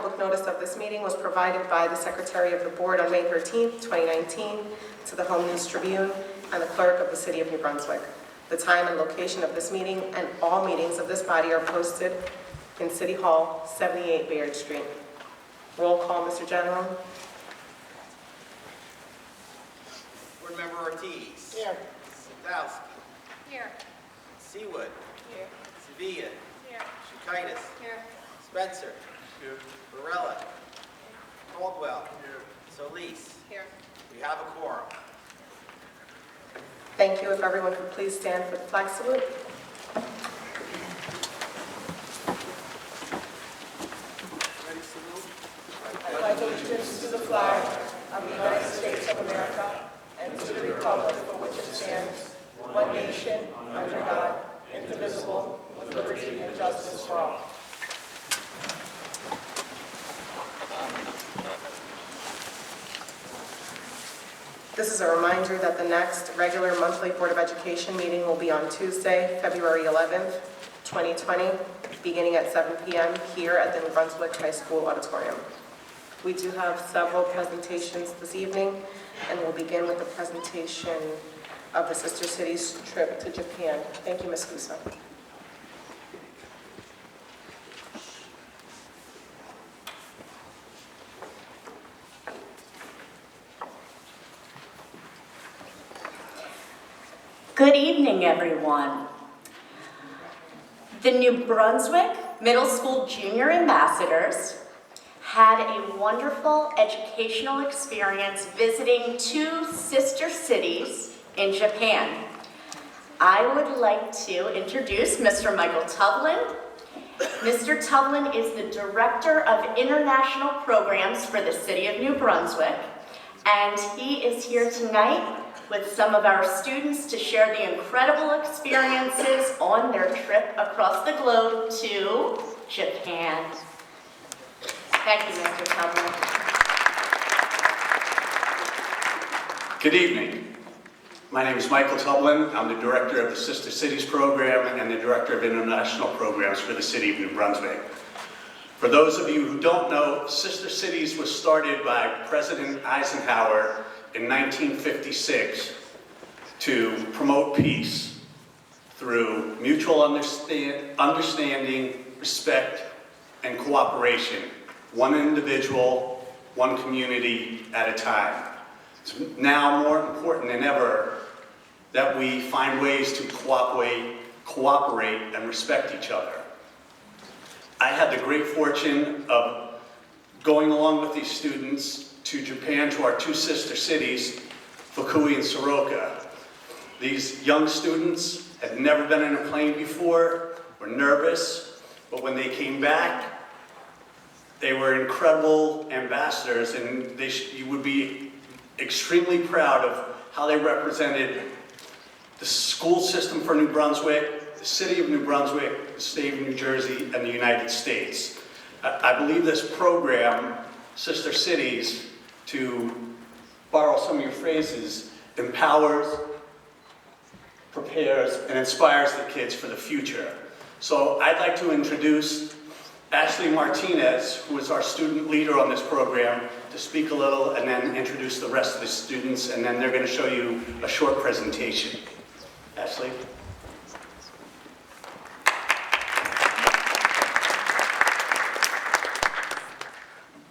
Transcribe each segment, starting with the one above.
public notice of this meeting was provided by the Secretary of the Board on May 13th, 2019, to the Home News Tribune and the Clerk of the City of New Brunswick. The time and location of this meeting and all meetings of this body are posted in City Hall, 78 Bayard Street. Roll call, Mr. General. Board Member Ortiz. Here. Sadowski. Here. Seawood. Here. Sevilla. Here. Shukaitis. Here. Spencer. Here. Varela. Caldwell. Here. Solis. Here. We have a quorum. Thank you. If everyone could please stand for the flag salute. Ready, salute. I pledge allegiance to the flag of the United States of America and to the republic for which it stands, one nation, under God, indivisible, with liberty and justice for all. This is a reminder that the next regular monthly Board of Education meeting will be on Tuesday, February 11th, 2020, beginning at 7 p.m. here at the New Brunswick High School auditorium. We do have several presentations this evening, and we'll begin with the presentation of the Sister Cities trip to Japan. Thank you, Ms. Kusa. Good evening, everyone. The New Brunswick Middle School Junior Ambassadors had a wonderful educational experience visiting 2 sister cities in Japan. I would like to introduce Mr. Michael Tumblin. Mr. Tumblin is the Director of International Programs for the City of New Brunswick, and he is here tonight with some of our students to share the incredible experiences on their trip across the globe to Japan. Thank you, Mr. Tumblin. Good evening. My name is Michael Tumblin. I'm the Director of the Sister Cities Program and the Director of International Programs for the City of New Brunswick. For those of you who don't know, Sister Cities was started by President Eisenhower in 1956 to promote peace through mutual understanding, respect, and cooperation, one individual, one community at a time. It's now more important than ever that we find ways to cooperate, and respect each other. I had the great fortune of going along with these students to Japan, to our 2 sister cities, Fukui and Soroka. These young students had never been in a plane before, were nervous, but when they came back, they were incredible ambassadors, and you would be extremely proud of how they represented the school system for New Brunswick, the City of New Brunswick, the State of New Jersey, and the United States. I believe this program, Sister Cities, to borrow some of your phrases, empowers, prepares, and inspires the kids for the future. So I'd like to introduce Ashley Martinez, who is our student leader on this program, to speak a little and then introduce the rest of the students, and then they're going to show you a short presentation. Ashley?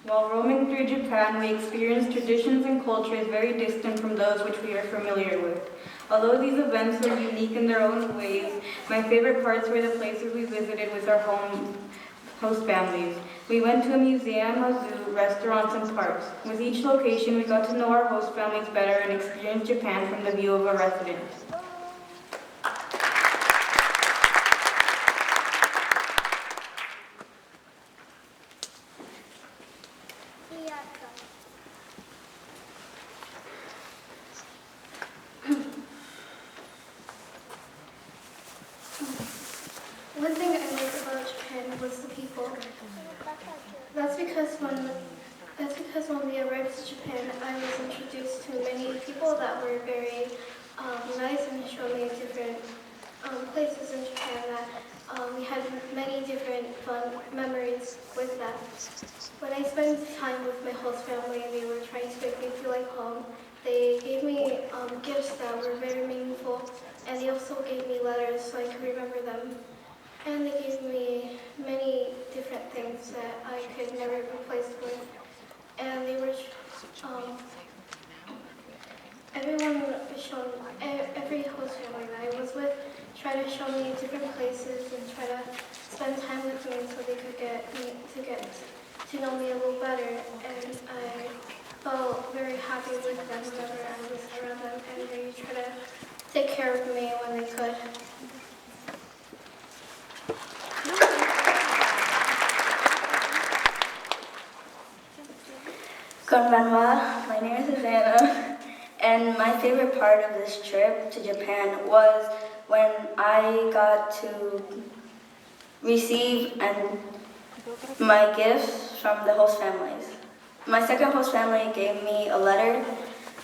While roaming through Japan, we experienced traditions and cultures very distant from those which we are familiar with. Although these events were unique in their own ways, my favorite parts were the places we visited with our host families. We went to a museum, a zoo, restaurants, and parks. With each location, we got to know our host families better and experience Japan from the view of a resident. One thing I liked about Japan was the people. That's because when we arrived to Japan, I was introduced to many people that were very nice and showed me different places in Japan that we had many different fun memories experience with that. When I spent time with my host family, they were trying to make me feel like home. They gave me gifts that were very meaningful, and they also gave me letters so I could remember them. And they gave me many different things that I could never replace with. And they were, every host family that I was with tried to show me different places and try to spend time with me so they could get to know me a little better. And I felt very happy with them whenever I was around them, and they tried to take care of me when they could. Konbanwa, my name is Susanna, and my favorite part of this trip to Japan was when I got to receive my gifts from the host families. My second host family gave me a letter,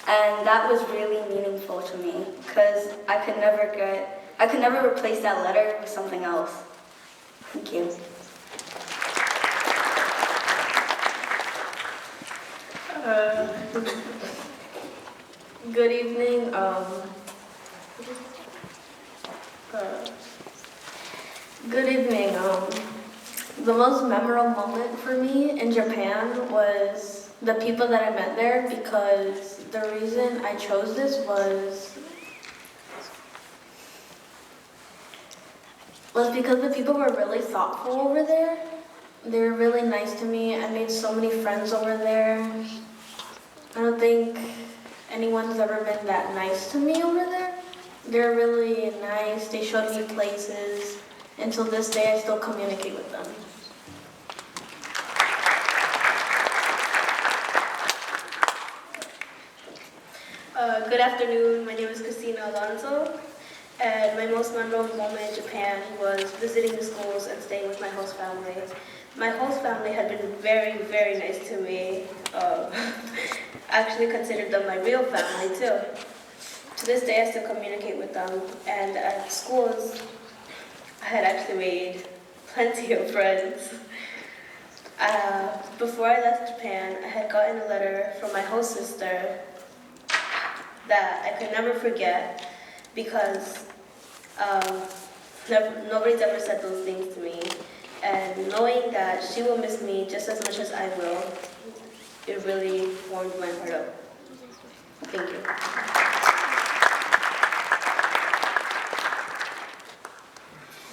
and that was really meaningful to me because I could never replace that letter with something else. Thank you. Good evening. Good evening. The most memorable moment for me in Japan was the people that I met there, because the reason I chose this was because the people were really thoughtful over there. They were really nice to me. I made so many friends over there. I don't think anyone's ever been that nice to me over there. They're really nice. They showed me places. Until this day, I still communicate with them. Good afternoon. My name is Christina Alonzo, and my most memorable moment in Japan was visiting the schools and staying with my host family. My host family had been very, very nice to me. I actually considered them my real family too. To this day, I still communicate with them, and at schools, I had actually made plenty of friends. Before I left Japan, I had gotten a letter from my host sister that I could never forget, because nobody's ever said those things to me. And knowing that she will miss me just as much as I will, it really warmed my heart up. Thank you.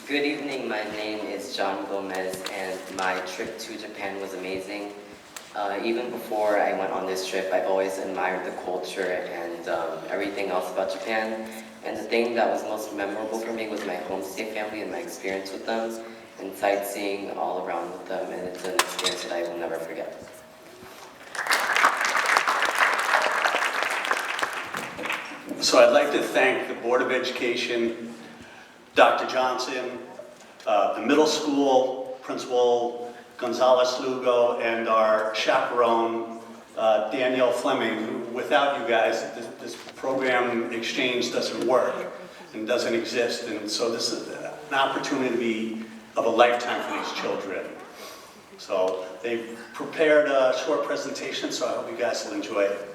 Good evening, my name is John Gomez, and my trip to Japan was amazing. Even before I went on this trip, I've always admired the culture and everything else about Japan. And the thing that was most memorable for me was my homestay family and my experience with them, and sightseeing all around with them, and it's an experience that I will never forget. So I'd like to thank the Board of Education, Dr. Johnson, the middle school principal, Gonzalez Lugo, and our chaperone, Danielle Fleming, who, without you guys, this program exchange doesn't work and doesn't exist. And so this is an opportunity of a lifetime for these children. So they've prepared a short presentation, so I hope you guys will enjoy it.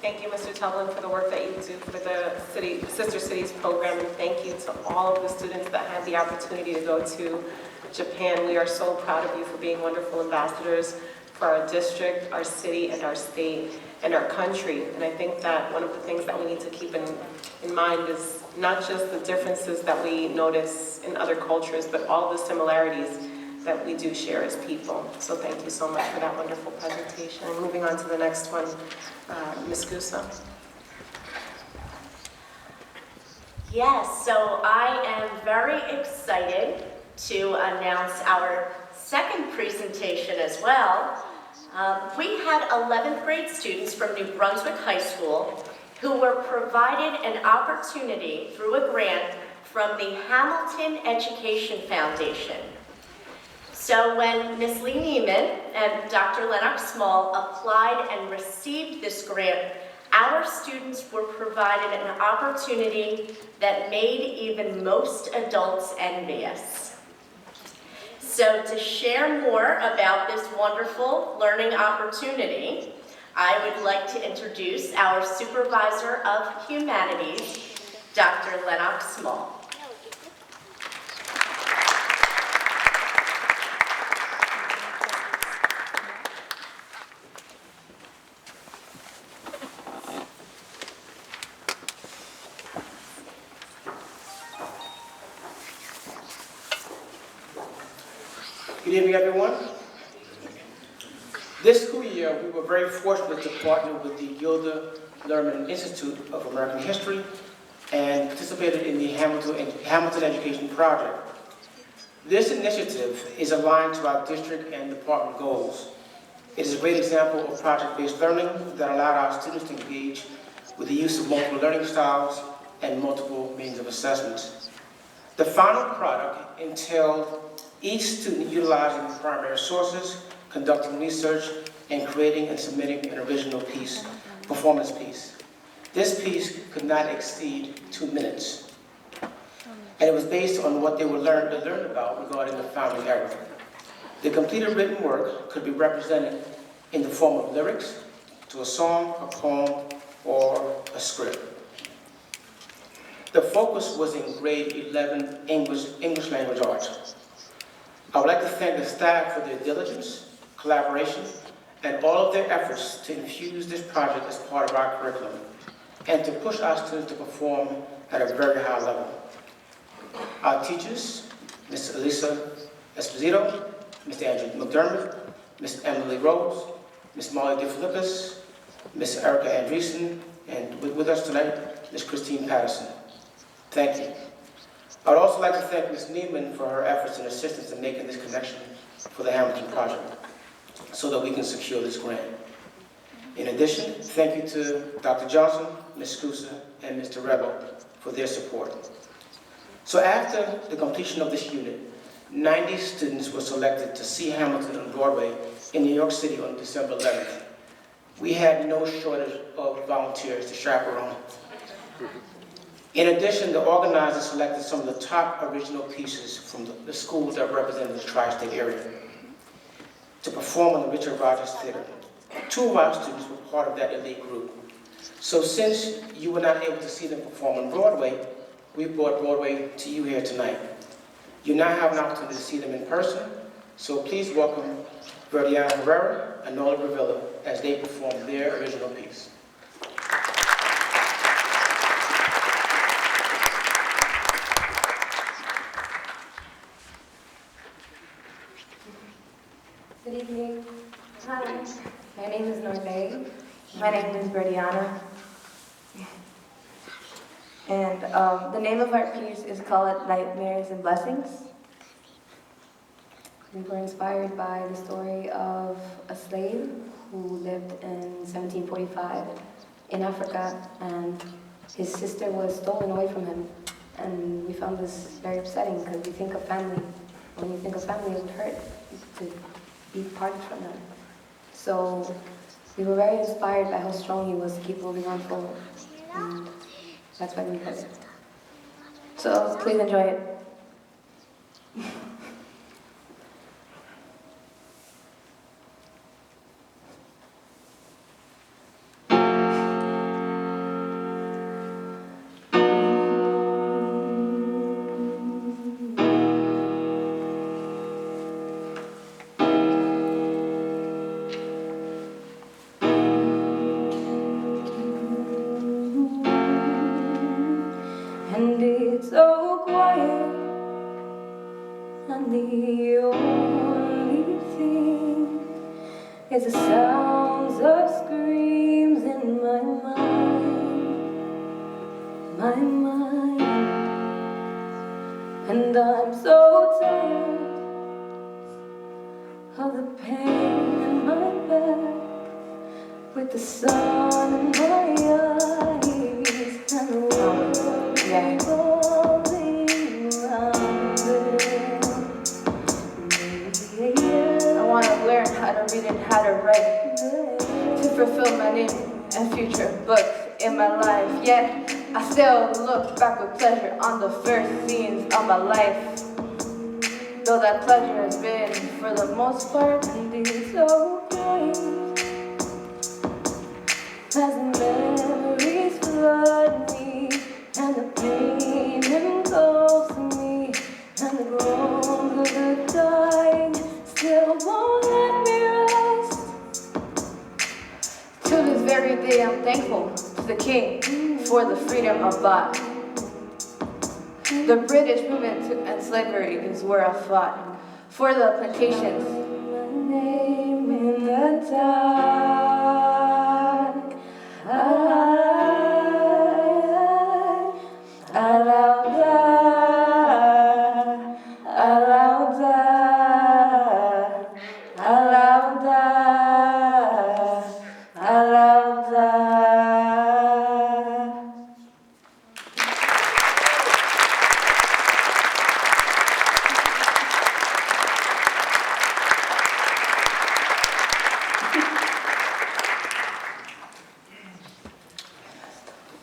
Thank you, Mr. Tumblin, for the work that you do for the Sister Cities program, and thank you to all of the students that had the opportunity to go to Japan. We are so proud of you for being wonderful ambassadors for our district, our city, and our state, and our country. And I think that one of the things that we need to keep in mind is not just the differences that we notice in other cultures, but all the similarities that we do share as people. So thank you so much for that wonderful presentation. And moving on to the next one, Ms. Gusa. Yes, so I am very excited to announce our second presentation as well. We had 11th grade students from New Brunswick High School who were provided an opportunity through a grant from the Hamilton Education Foundation. So when Ms. Lee Neiman and Dr. Lennox Small applied and received this grant, our students were provided an opportunity that made even most adults envious. So to share more about this wonderful learning opportunity, I would like to introduce our Supervisor of Humanities, Dr. Lennox Small. Good evening, everyone. This school year, we were very fortunate to partner with the Gilda Lehrman Institute of American History and participated in the Hamilton Education Project. This initiative is aligned to our district and department goals. It is a great example of project-based learning that allowed our students to engage with the use of multiple learning styles and multiple means of assessment. The final product entailed each student utilizing primary sources, conducting research, and creating and submitting an original piece, performance piece. This piece could not exceed 2 minutes. And it was based on what they were learned about regarding the founding era. The completed written work could be represented in the form of lyrics to a song, a poem, or a script. The focus was in grade 11 English language arts. I would like to thank the staff for their diligence, collaboration, and all of their efforts to infuse this project as part of our curriculum and to push our students to perform at a very high level. Our teachers, Ms. Elisa Esposito, Mr. Andrew McDermott, Ms. Emily Rose, Ms. Molly DeFilippis, Ms. Erica Andreessen, and with us tonight, Ms. Christine Patterson. Thank you. I would also like to thank Ms. Neiman for her efforts and assistance in making this connection for the Hamilton Project so that we can secure this grant. In addition, thank you to Dr. Johnson, Ms. Scusa, and Mr. Rebel for their support. So after the completion of this unit, 90 students were selected to see Hamilton on Broadway in New York City on December 11th. We had no shortage of volunteers to chaperone. In addition, the organizers selected some of the top original pieces from the schools that represented the tri-state area to perform on the Richard Rogers Theater. 2 of our students were part of that elite group. So since you were not able to see them perform on Broadway, we brought Broadway to you here tonight. You now have an opportunity to see them in person, so please welcome Verdiana Herrera and Nola Revilla as they perform their original piece. Good evening. Hi. My name is Norday. My name is Verdiana. And the name of our piece is called Nightmares and Blessings. We were inspired by the story of a slave who lived in 1745 in Africa, and his sister was stolen away from him. And we found this very upsetting because we think of family. When you think of family, it would hurt to be parted from them. So we were very inspired by how strong he was to keep moving on forward. And that's why we did it. So please enjoy it. and the only thing is the sounds of screams in my mind, and I'm so tired of the pain in my back, with the sun in my eyes, and the world revolving around it. I want to learn how to read and how to write, to fulfill my name and future books in my life. Yet I still look back with pleasure on the first scenes of my life, though that pleasure has been, for the most part, indeed so bright. As the memories flood me, and the pain engulfs me, and the groans of the dying still won't let me rest. To this very day I'm thankful to the King for the freedom of thought. The British movement to end slavery is where I fought. For the plantations, my name in the dark.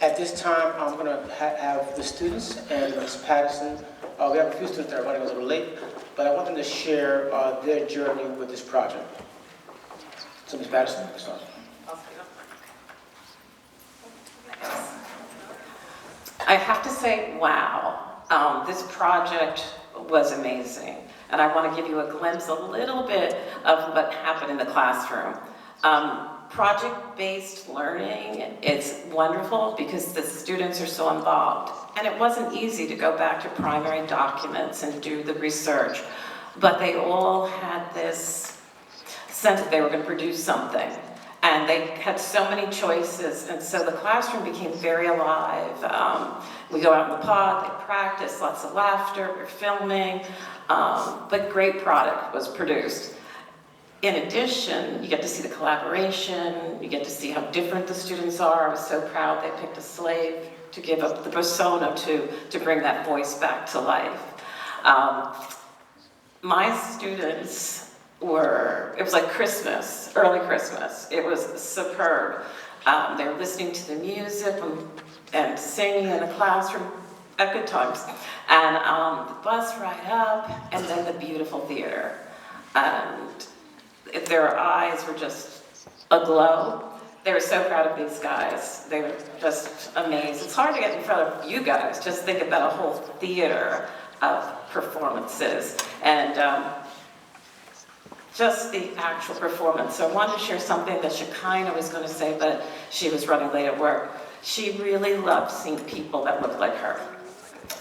At this time, I'm going to have the students and Ms. Patterson. We have a few students that are running a little late, but I want them to share their journey with this project. So, Ms. Patterson, start. I have to say, wow, this project was amazing. And I want to give you a glimpse, a little bit of what happened in the classroom. Project-based learning, it's wonderful because the students are so involved. And it wasn't easy to go back to primary documents and do the research, but they all had this sense that they were going to produce something. And they had so many choices, and so the classroom became very alive. We go out in the pod, they practice, lots of laughter, we're filming, but great product was produced. In addition, you get to see the collaboration, you get to see how different the students are. I was so proud they picked a slave to give up the persona to bring that voice back to life. My students it was like Christmas, early Christmas. It was superb. They were listening to the music and singing in the classroom at good times. And the bus ride up, and then the beautiful theater. And their eyes were just aglow. They were so proud of these guys. They were just amazed. It's hard to get in front of you guys. Just think about a whole theater of performances. And just the actual performance. So I wanted to share something that Shekinah was going to say, but she was running late at work. She really loved seeing people that looked like her.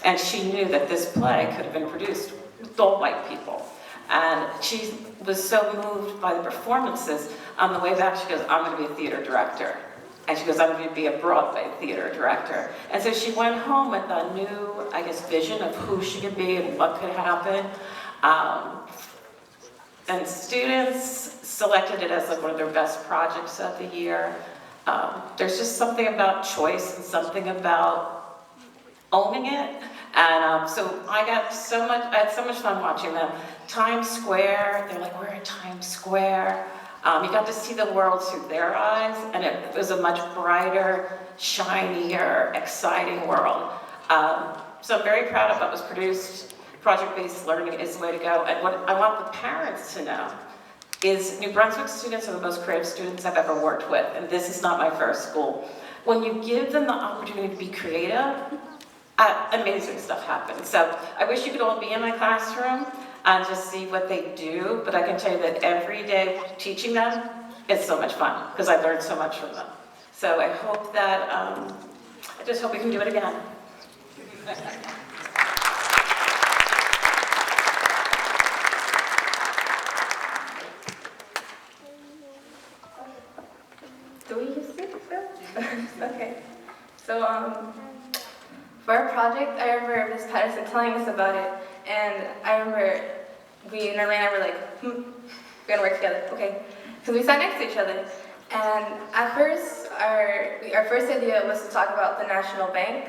And she knew that this play could have been produced with all white people. And she was so moved by the performances. On the way back, she goes, I'm going to be a theater director. And she goes, I'm going to be a Broadway theater director. And so she went home with a new, vision of who she could be and what could happen. And students selected it as one of their best projects of the year. There's just something about choice and something about owning it. And so I had so much fun watching them. Times Square, they're like, we're in Times Square. You got to see the world through their eyes, and it was a much brighter, shinier, exciting world. So I'm very proud of what was produced. Project-based learning is the way to go. And what I want the parents to know is New Brunswick students are the most creative students I've ever worked with, and this is not my first school. When you give them the opportunity to be creative, amazing stuff happens. So I wish you could all be in my classroom and just see what they do, but I can tell you that every day teaching them is so much fun, because I learned so much from them. So I hope that, I just hope we can do it again. Okay. So, for our project, I remember Ms. Patterson telling us about it, and I remember we, Norlane and I were like, we're gonna work together, okay? Because we sat next to each other. And at first, our first idea was to talk about the National Bank,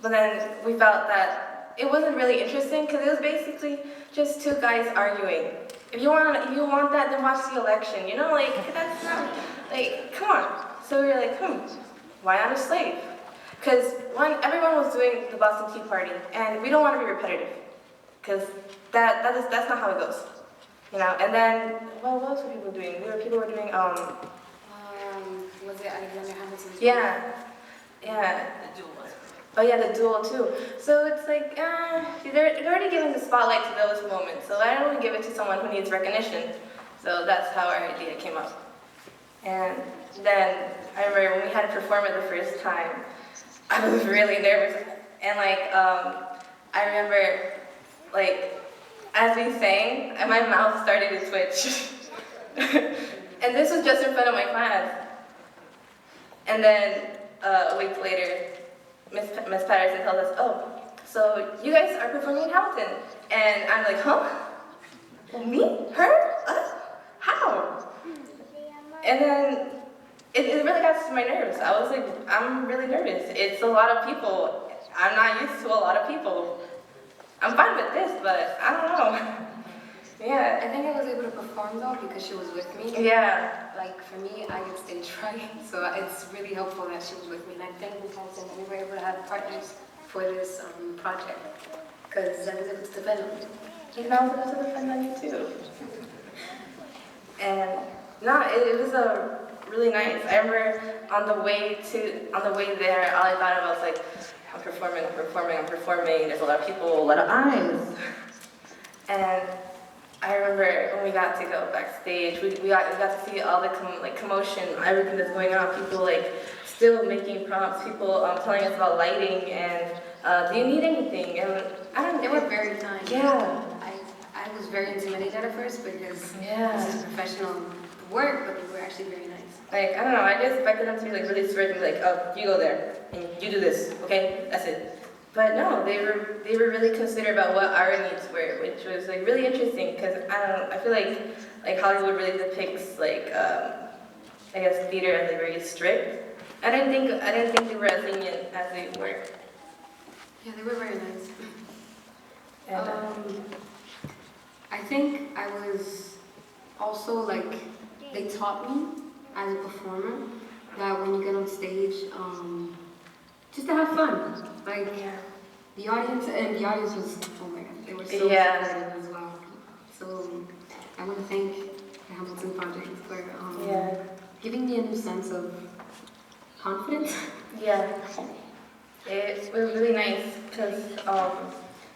but then we felt that it wasn't really interesting because it was basically just two guys arguing. If you want that, then watch the election. You know, like, that's not, like, come on. So we were like, why not a slave? Because everyone was doing the Boston Tea Party, and we don't want to be repetitive, because that's not how it goes, you know. And then, what else were people doing? People were doing Was it Alexander Hamilton's? Yeah. The duel. Oh yeah, the duel too. So it's like, they're already giving the spotlight to those moments, so I don't want to give it to someone who needs recognition. So that's how our idea came up. And then I remember when we had to perform it the first time, I was really nervous. And like, I remember, like, as we sang, and my mouth started to twitch. And this was just in front of my class. And then a week later, Miss Patterson tells us, oh, so you guys are performing in Hamilton. And I'm like, huh? Me? Her? Us? How? And then it really got to my nerves. I was like, I'm really nervous. It's a lot of people. I'm not used to a lot of people. I'm fine with this, but I don't know. Yeah. I think I was able to perform though because she was with me. Yeah. Like for me, I get stage fright, so it's really helpful that she was with me. And I thank Ms. Hanson that we were able to have partners for this project because I was able to depend on you. And I was able to depend on you too. And no, it was a really nice. I remember on the way there, all I thought about was like, I'm performing. There's a lot of people, a lot of eyes. And I remember when we got to go backstage, we got to see all the commotion, everything that's going on. People like still making prompts. People telling us about lighting and do you need anything? And I don't know. They were very kind. Yeah. I was very intimidated at first because this is professional work, but they were actually very nice. Like, I don't know, I just expected them to be like really strict and be like, oh, you go there, and you do this, okay? That's it. But no, they were really considerate about what our needs were, which was like really interesting, because I feel like Hollywood really depicts like, I guess theater as like very strict. I didn't think they were as lenient as they were. Yeah, they were very nice. And, I think I was also like, they taught me as a performer that when you get on stage, just to have fun. Like the audience was, oh my God, they were so supportive as well. So I want to thank the Hamilton Project for giving me a new sense of confidence. Yeah, it was really nice because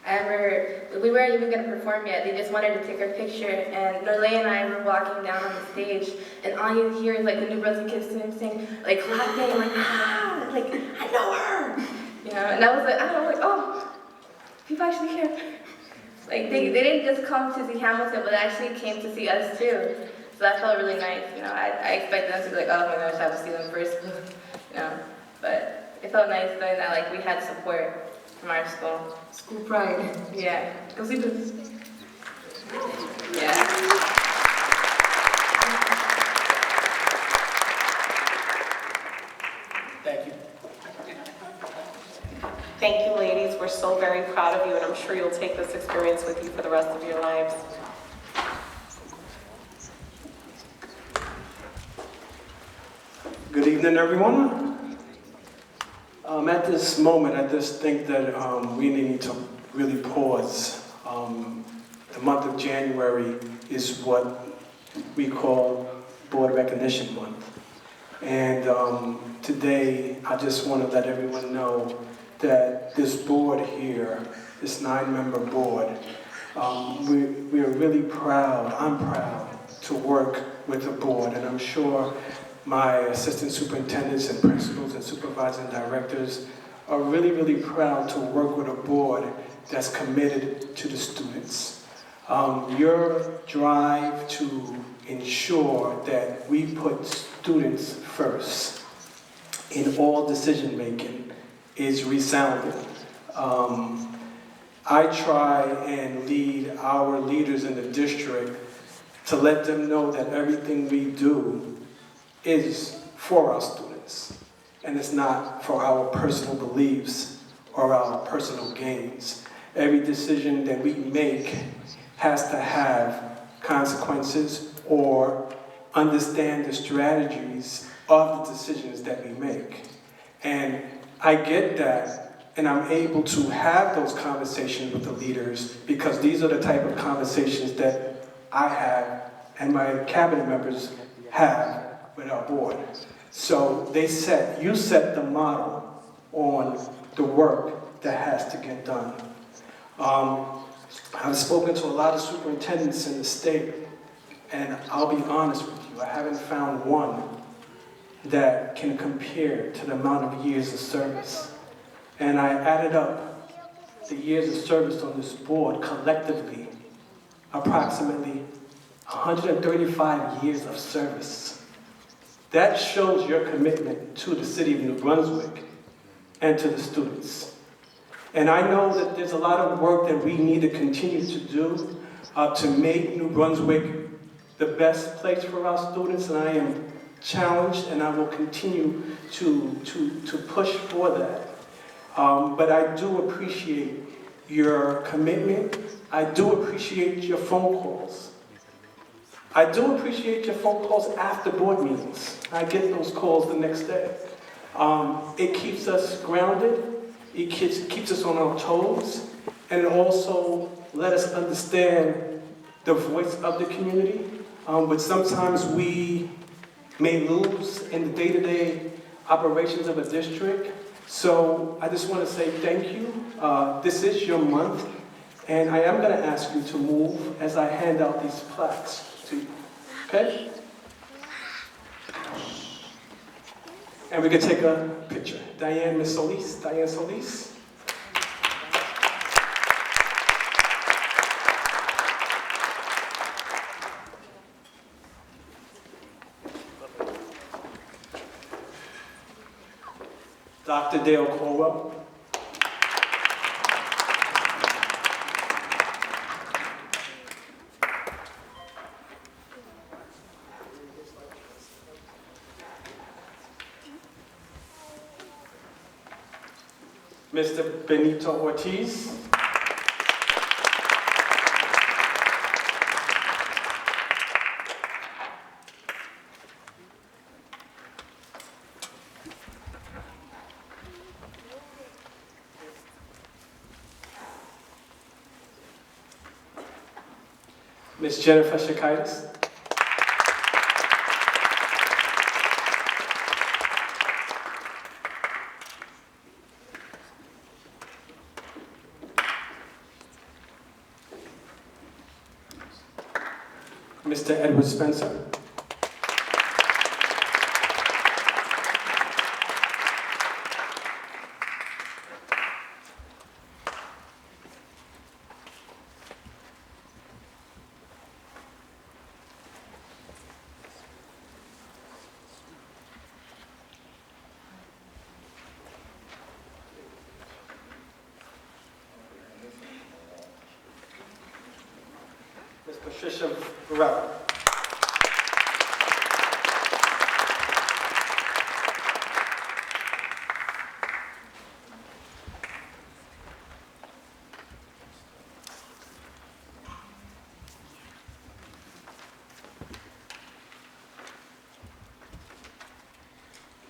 I remember we weren't even going to perform yet. They just wanted to take our picture, and Norlane and I were walking down on the stage, and all you hear is like the New Brunswick kids saying, like clapping, like like I know her, you know. And I was like, oh, people actually care. Like they didn't just come to see Hamilton, but they actually came to see us too. So that felt really nice. You know, I expected them to be like, oh my gosh, I have to see them first, you know. But it felt nice knowing that like we had support from our school. School pride. Yeah. Go see this. Yeah. Thank you. Thank you, ladies. We're so very proud of you, and I'm sure you'll take this experience with you for the rest of your lives. Good evening, everyone. At this moment, I just think that we need to really pause. The month of January is what we call Board Recognition Month. And today, I just want to let everyone know that this board here, this 9-member board, we are really proud, I'm proud to work with the board, and I'm sure my assistant superintendents and principals and supervising directors are really, really proud to work with a board that's committed to the students. Your drive to ensure that we put students first in all decision-making is resounding. I try and lead our leaders in the district to let them know that everything we do is for our students, and it's not for our personal beliefs or our personal gains. Every decision that we make has to have consequences or understand the strategies of the decisions that we make. And I get that, and I'm able to have those conversations with the leaders because these are the type of conversations that I have and my cabinet members have with our board. So you set the model on the work that has to get done. I've spoken to a lot of superintendents in the state, and I'll be honest with you, I haven't found one that can compare to the amount of years of service. And I added up the years of service on this board collectively, approximately 135 years of service. That shows your commitment to the city of New Brunswick and to the students. And I know that there's a lot of work that we need to continue to do to make New Brunswick the best place for our students, and I am challenged and I will continue to push for that. But I do appreciate your commitment. I do appreciate your phone calls. I do appreciate your phone calls after board meetings. I get those calls the next day. It keeps us grounded. It keeps us on our toes. And it also lets us understand the voice of the community. But sometimes we may lose in the day-to-day operations of a district. So I just want to say thank you. This is your month, and I am going to ask you to move as I hand out these plaques to you. Okay? And we can take a picture. Diane Solis. Diane Solis. Dr. Dale Colwell. Mr. Benito Ortiz. Ms. Jennifer Shakaitis. Mr. Edward Spencer. Ms. Patricia Varela.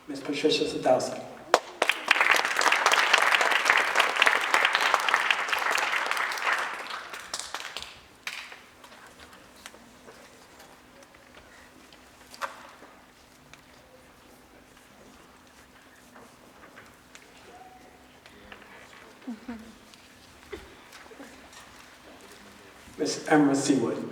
Ms. Patricia Sadowski. Ms. Emma Seawood.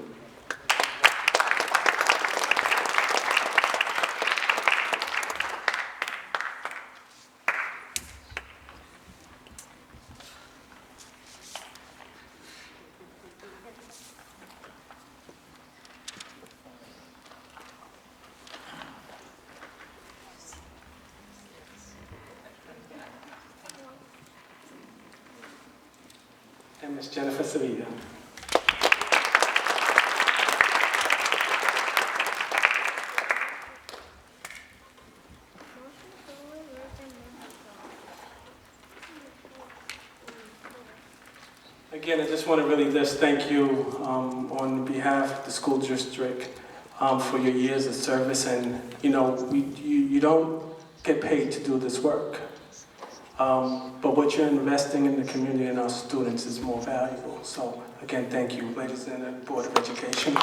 Ms. Jennifer Sevilla. Again, I just want to really just thank you on behalf of the school district for your years of service. And you don't get paid to do this work, but what you're investing in the community and our students is more valuable. So again, thank you, ladies and the Board of Education.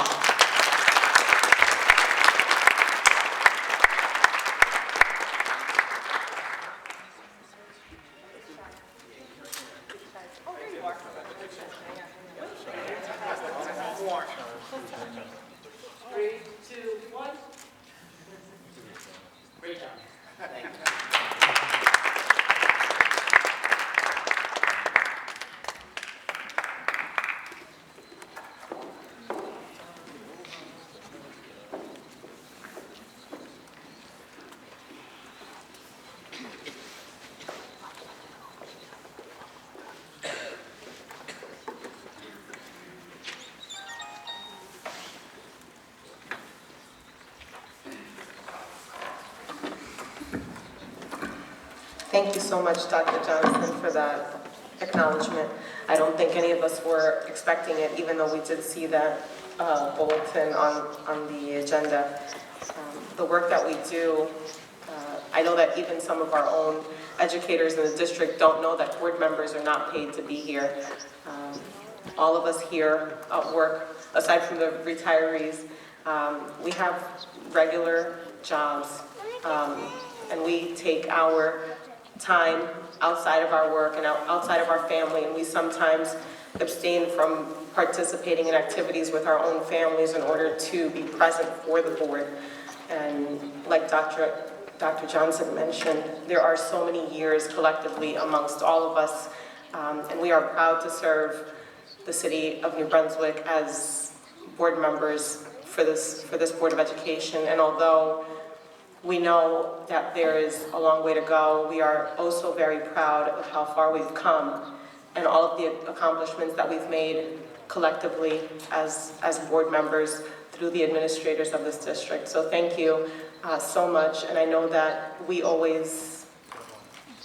Thank you so much, Dr. Johnson, for that acknowledgement. I don't think any of us were expecting it, even though we did see that bulletin on the agenda. The work that we do, I know that even some of our own educators in the district don't know that board members are not paid to be here. All of us here at work, aside from the retirees, we have regular jobs, and we take our time outside of our work and outside of our family, and we sometimes abstain from participating in activities with our own families in order to be present for the board. And like Dr. Johnson mentioned, there are so many years collectively amongst all of us, and we are proud to serve the city of New Brunswick as board members for this Board of Education. And although we know that there is a long way to go, we are also very proud of how far we've come and all of the accomplishments that we've made collectively as board members through the administrators of this district. So thank you so much, and I know that we always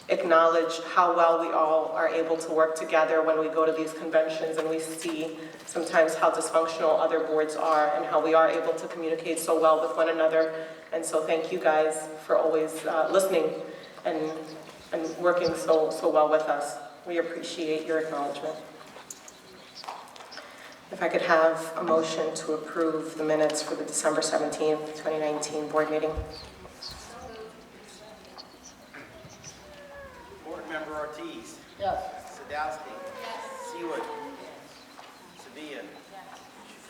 acknowledge how well we all are able to work together when we go to these conventions, and we see sometimes how dysfunctional other boards are and how we are able to communicate so well with one another. And so thank you guys for always listening and working so well with us. We appreciate your acknowledgement. If I could have a motion to approve the minutes for the December 17th, 2019 board meeting. Board Member Ortiz. Yes. Sadowski. Yes. Seawood. Sevilla.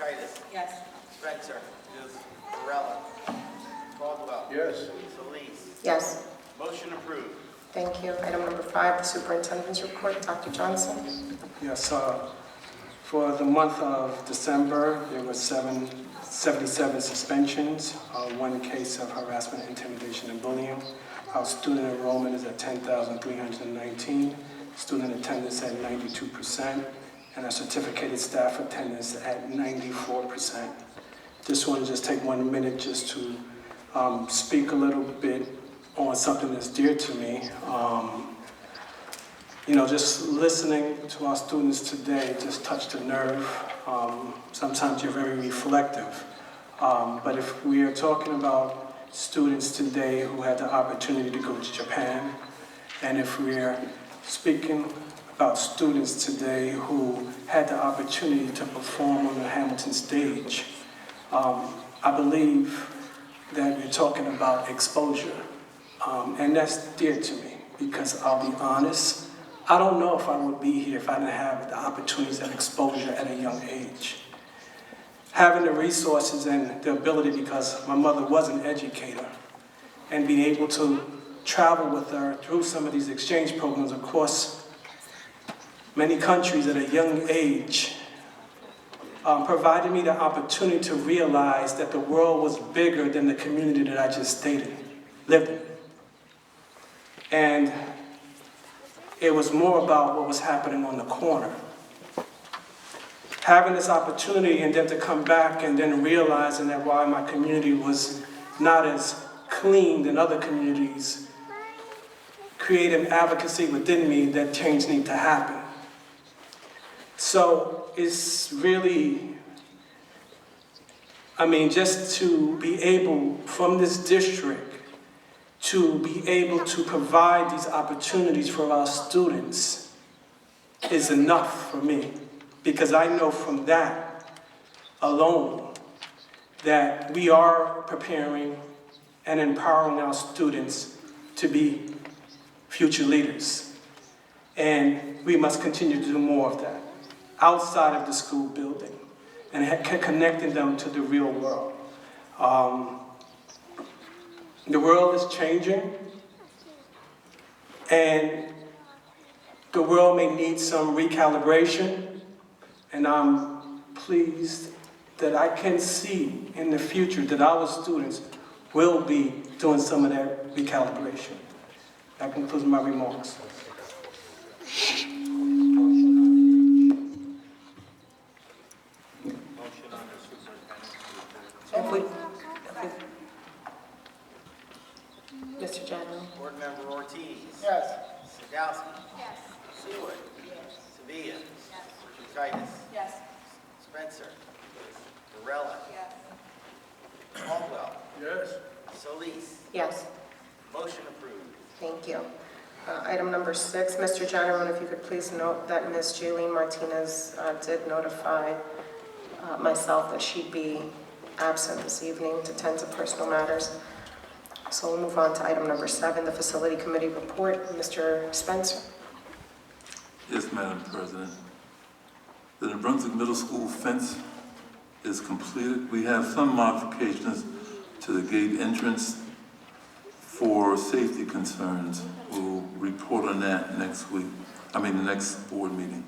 Yes. Yes. Spencer. Yes. Varela. Caldwell. Yes. Solis. Yes. Motion approved. Thank you. Item number 5, the superintendent's report. Dr. Johnson. Yes, for the month of December, there were 77 suspensions, 1 case of harassment, intimidation, and bullying. Our student enrollment is at 10,319, student attendance at 92%, and our certificated staff attendance at 94%. Just want to just take 1 minute just to speak a little bit on something that's dear to me. Just listening to our students today just touched a nerve. Sometimes you're very reflective. But if we are talking about students today who had the opportunity to go to Japan, and if we're speaking about students today who had the opportunity to perform on the Hamilton stage, I believe that we're talking about exposure. And that's dear to me, because I'll be honest, I don't know if I would be here if I didn't have the opportunities and exposure at a young age. Having the resources and the ability, because my mother was an educator, and being able to travel with her through some of these exchange programs across many countries at a young age, provided me the opportunity to realize that the world was bigger than the community that I just lived in. And it was more about what was happening on the corner having this opportunity and then to come back and then realizing that while my community was not as clean than other communities, creative advocacy within me that change needs to happen. So it's really, just to be able, from this district, to be able to provide these opportunities for our students is enough for me. Because I know from that alone that we are preparing and empowering our students to be future leaders. And we must continue to do more of that outside of the school building and connecting them to the real world. The world is changing, and the world may need some recalibration, and I'm pleased that I can see in the future that our students will be doing some of that recalibration. That concludes my remarks. Mr. General. Board Member Ortiz. Yes. Sadowski. Yes. Seward. Yes. Sevilla. Yes. Chukaitis. Yes. Spencer. Varela. Yes. Caldwell. Yes. Solis. Yes. Motion approved. Thank you. Item number 6, Mr. General, if you could please note that Ms. Jaylene Martinez did notify myself that she'd be absent this evening to tend to personal matters. So we'll move on to item number 7, the Facility Committee report. Mr. Spencer. Yes, Madam President. The New Brunswick Middle School fence is completed. We have some modifications to the gate entrance for safety concerns. We'll report on that next week, the next board meeting.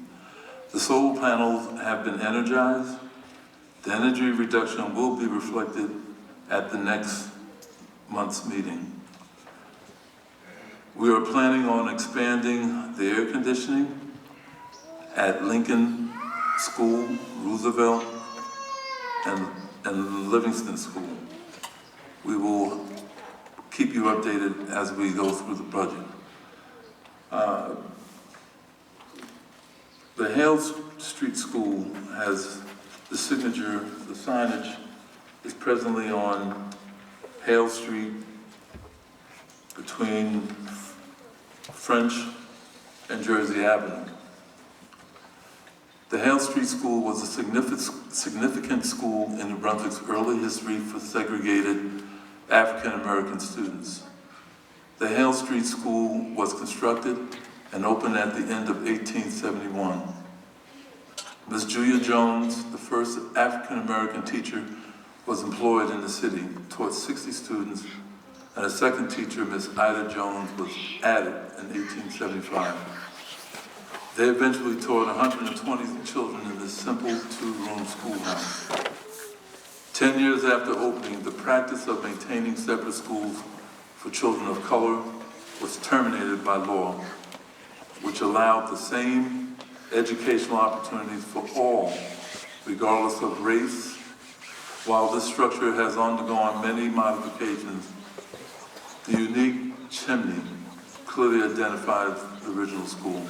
The solar panels have been energized. The energy reduction will be reflected at the next month's meeting. We are planning on expanding the air conditioning at Lincoln School, Roosevelt, and Livingston School. We will keep you updated as we go through the budget. The Hale Street School has the signature, the signage is presently on Hale Street between French and Jersey Avenue. The Hale Street School was a significant school in New Brunswick's early history for segregated African American students. The Hale Street School was constructed and opened at the end of 1871. Ms. Julia Jones, the first African American teacher, was employed in the city, taught 60 students, and a second teacher, Ms. Ida Jones, was added in 1875. They eventually taught 120 children in this simple two-room schoolhouse. 10 years after opening, the practice of maintaining separate schools for children of color was terminated by law, which allowed the same educational opportunities for all, regardless of race. While this structure has undergone many modifications, the unique chimney clearly identifies the original school.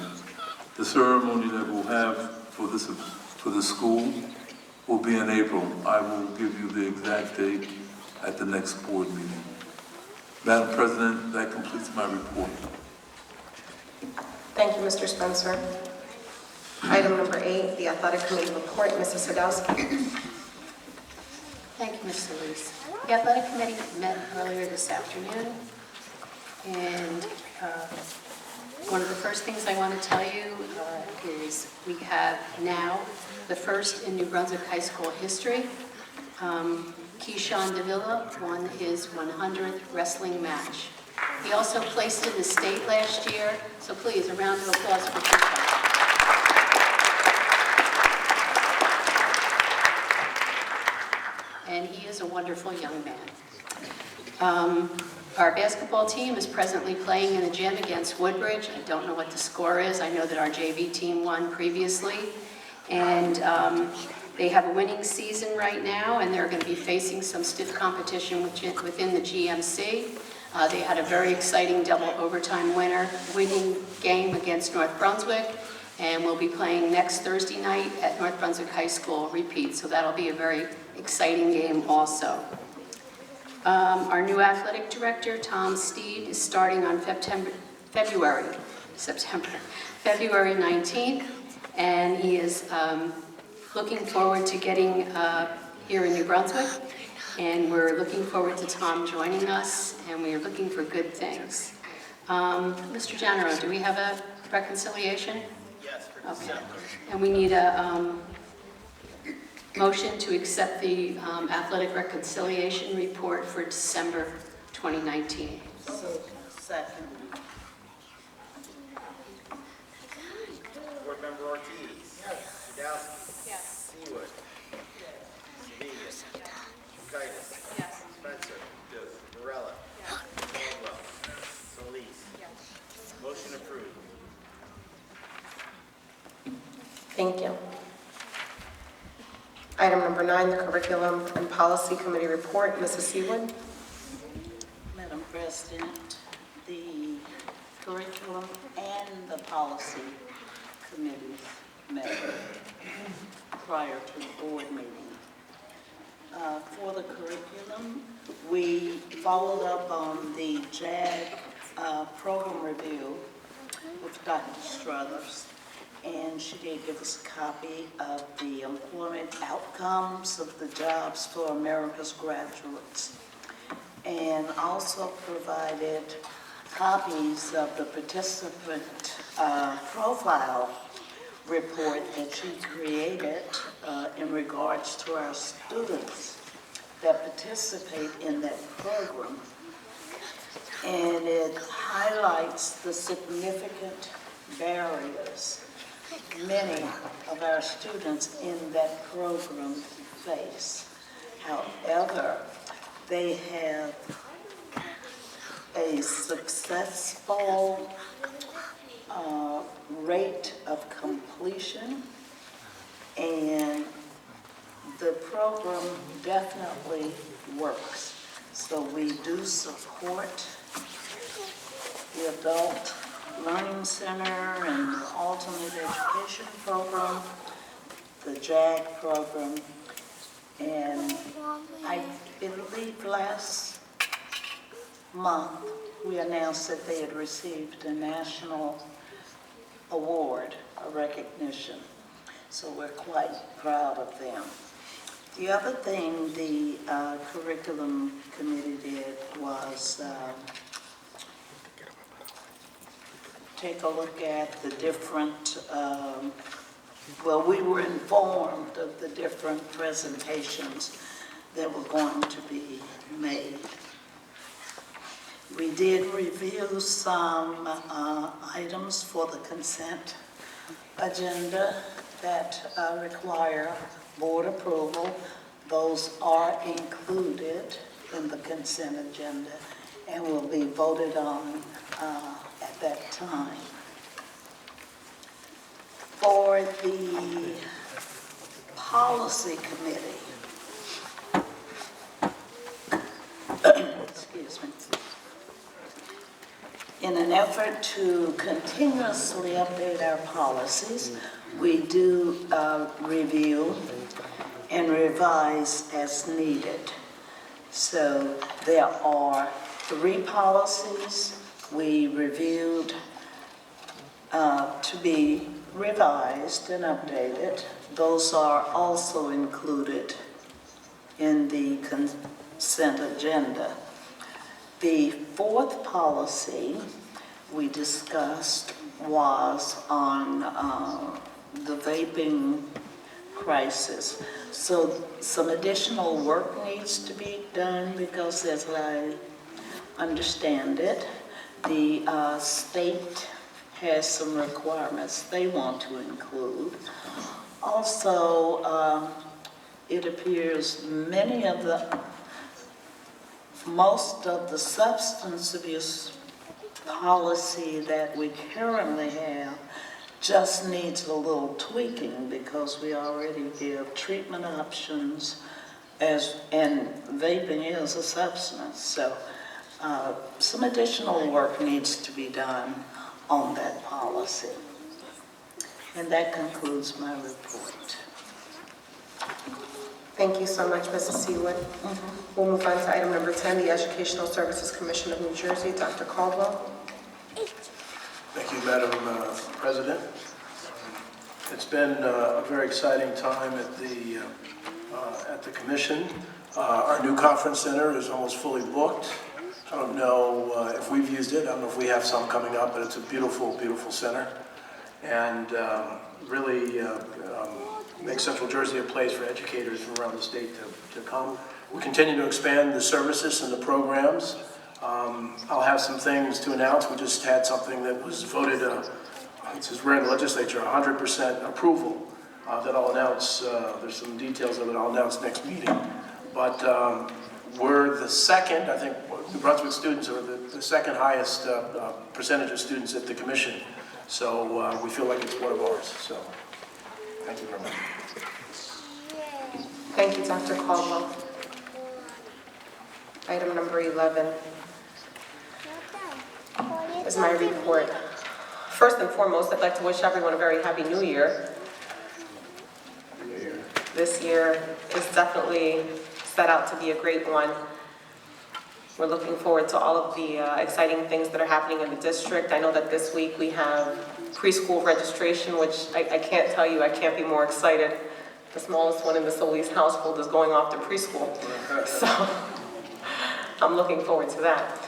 The ceremony that we'll have for this school will be in April. I will give you the exact date at the next board meeting. Madam President, that completes my report. Thank you, Mr. Spencer. Item number 8, the Athletic Committee report. Mrs. Sadowski. Thank you, Ms. Solis. The Athletic Committee met earlier this afternoon, and one of the first things I want to tell you is we have now the first in New Brunswick High School history. Keyshawn Davila won his 100th wrestling match. He also placed in the state last year, so please, a round of applause for Keyshawn. And he is a wonderful young man. Our basketball team is presently playing in the gym against Woodbridge. I don't know what the score is. I know that our JV team won previously. And they have a winning season right now, and they're going to be facing some stiff competition within the GMC. They had a very exciting double overtime winning game against North Brunswick, and we'll be playing next Thursday night at North Brunswick High School repeat, so that'll be a very exciting game also. Our new athletic director, Tom Steed, is starting on February 19th, and he is looking forward to getting here in New Brunswick, and we're looking forward to Tom joining us, and we are looking for good things. Mr. Janero, do we have a reconciliation? Yes, for Okay. December. And we need a motion to accept the athletic reconciliation report for December 2019. Second. Board Member Ortiz. Yudowski. Yes. Seawood. Sevilla. Titus. Yes. Spencer. Varela. Caldwell. Solis. Motion approved. Thank you. Item number 9, the Curriculum and Policy Committee report. Mrs. Seawood. Madam President, the curriculum and the policy committees met prior to the board meeting. For the curriculum, we followed up on the JAG program review with Dr. Struthers, and she did give us a copy of the employment outcomes of the jobs for America's graduates, and also provided copies of the participant profile report that she created in regards to our students that participate in that program. And it highlights the significant barriers many of our students in that program face. However, they have a successful rate of completion, and the program definitely works. So we do support the Adult Learning Center and the Alternate Education Program, the JAG program, and I believe last month we announced that they had received a national award, a recognition. So we're quite proud of them. The other thing the curriculum committee did was take a look at the different, well, we were informed of the different presentations that were going to be made. We did review some items for the consent agenda that require board approval. Those are included in the consent agenda and will be voted on at that time. For the policy committee, excuse me, in an effort to continuously update our policies, we do review and revise as needed. So there are 3 policies we reviewed to be revised and updated. Those are also included in the consent agenda. The 4th policy we discussed was on the vaping crisis. So some additional work needs to be done because, as I understand it, the state has some requirements they want to include. Also, it appears most of the substance abuse policy that we currently have just needs a little tweaking because we already give treatment options and vaping is a substance. So some additional work needs to be done on that policy. And that concludes my report. Thank you so much, Mrs. Seawood. We'll move on to item number 10, the Educational Services Commission of New Jersey. Dr. Caldwell. Thank you, Madam President. It's been a very exciting time at the commission. Our new conference center is almost fully booked. I don't know if we've used it. I don't know if we have some coming up, but it's a beautiful, beautiful center. And really make Central Jersey a place for educators from around the state to come. We continue to expand the services and the programs. I'll have some things to announce. We just had something that was voted, since we're in the legislature, 100% approval that I'll announce. There's some details of it I'll announce next meeting. But we're the second, I think, New Brunswick students are the second highest percentage of students at the commission. So we feel like it's one of ours. So thank you very much. Thank you, Dr. Caldwell. Item number 11 is my report. First and foremost, I'd like to wish everyone a very happy New Year. This year is definitely set out to be a great one. We're looking forward to all of the exciting things that are happening in the district. I know that this week we have preschool registration, which I can't tell you, I can't be more excited. The smallest one in the Solis household is going off to preschool. So I'm looking forward to that.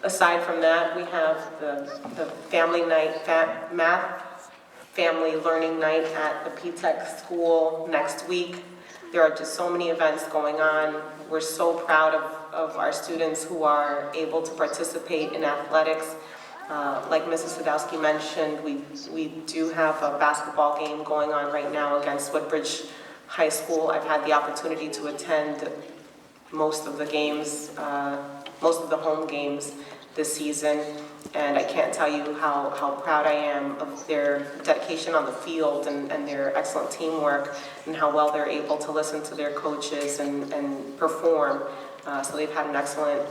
Aside from that, we have the family night, math family learning night at the PTEC school next week. There are just so many events going on. We're so proud of our students who are able to participate in athletics. Like Mrs. Sadowski mentioned, we do have a basketball game going on right now against Woodbridge High School. I've had the opportunity to attend most of the games, most of the home games this season, and I can't tell you how proud I am of their dedication on the field and their excellent teamwork and how well they're able to listen to their coaches and perform. So they've had an excellent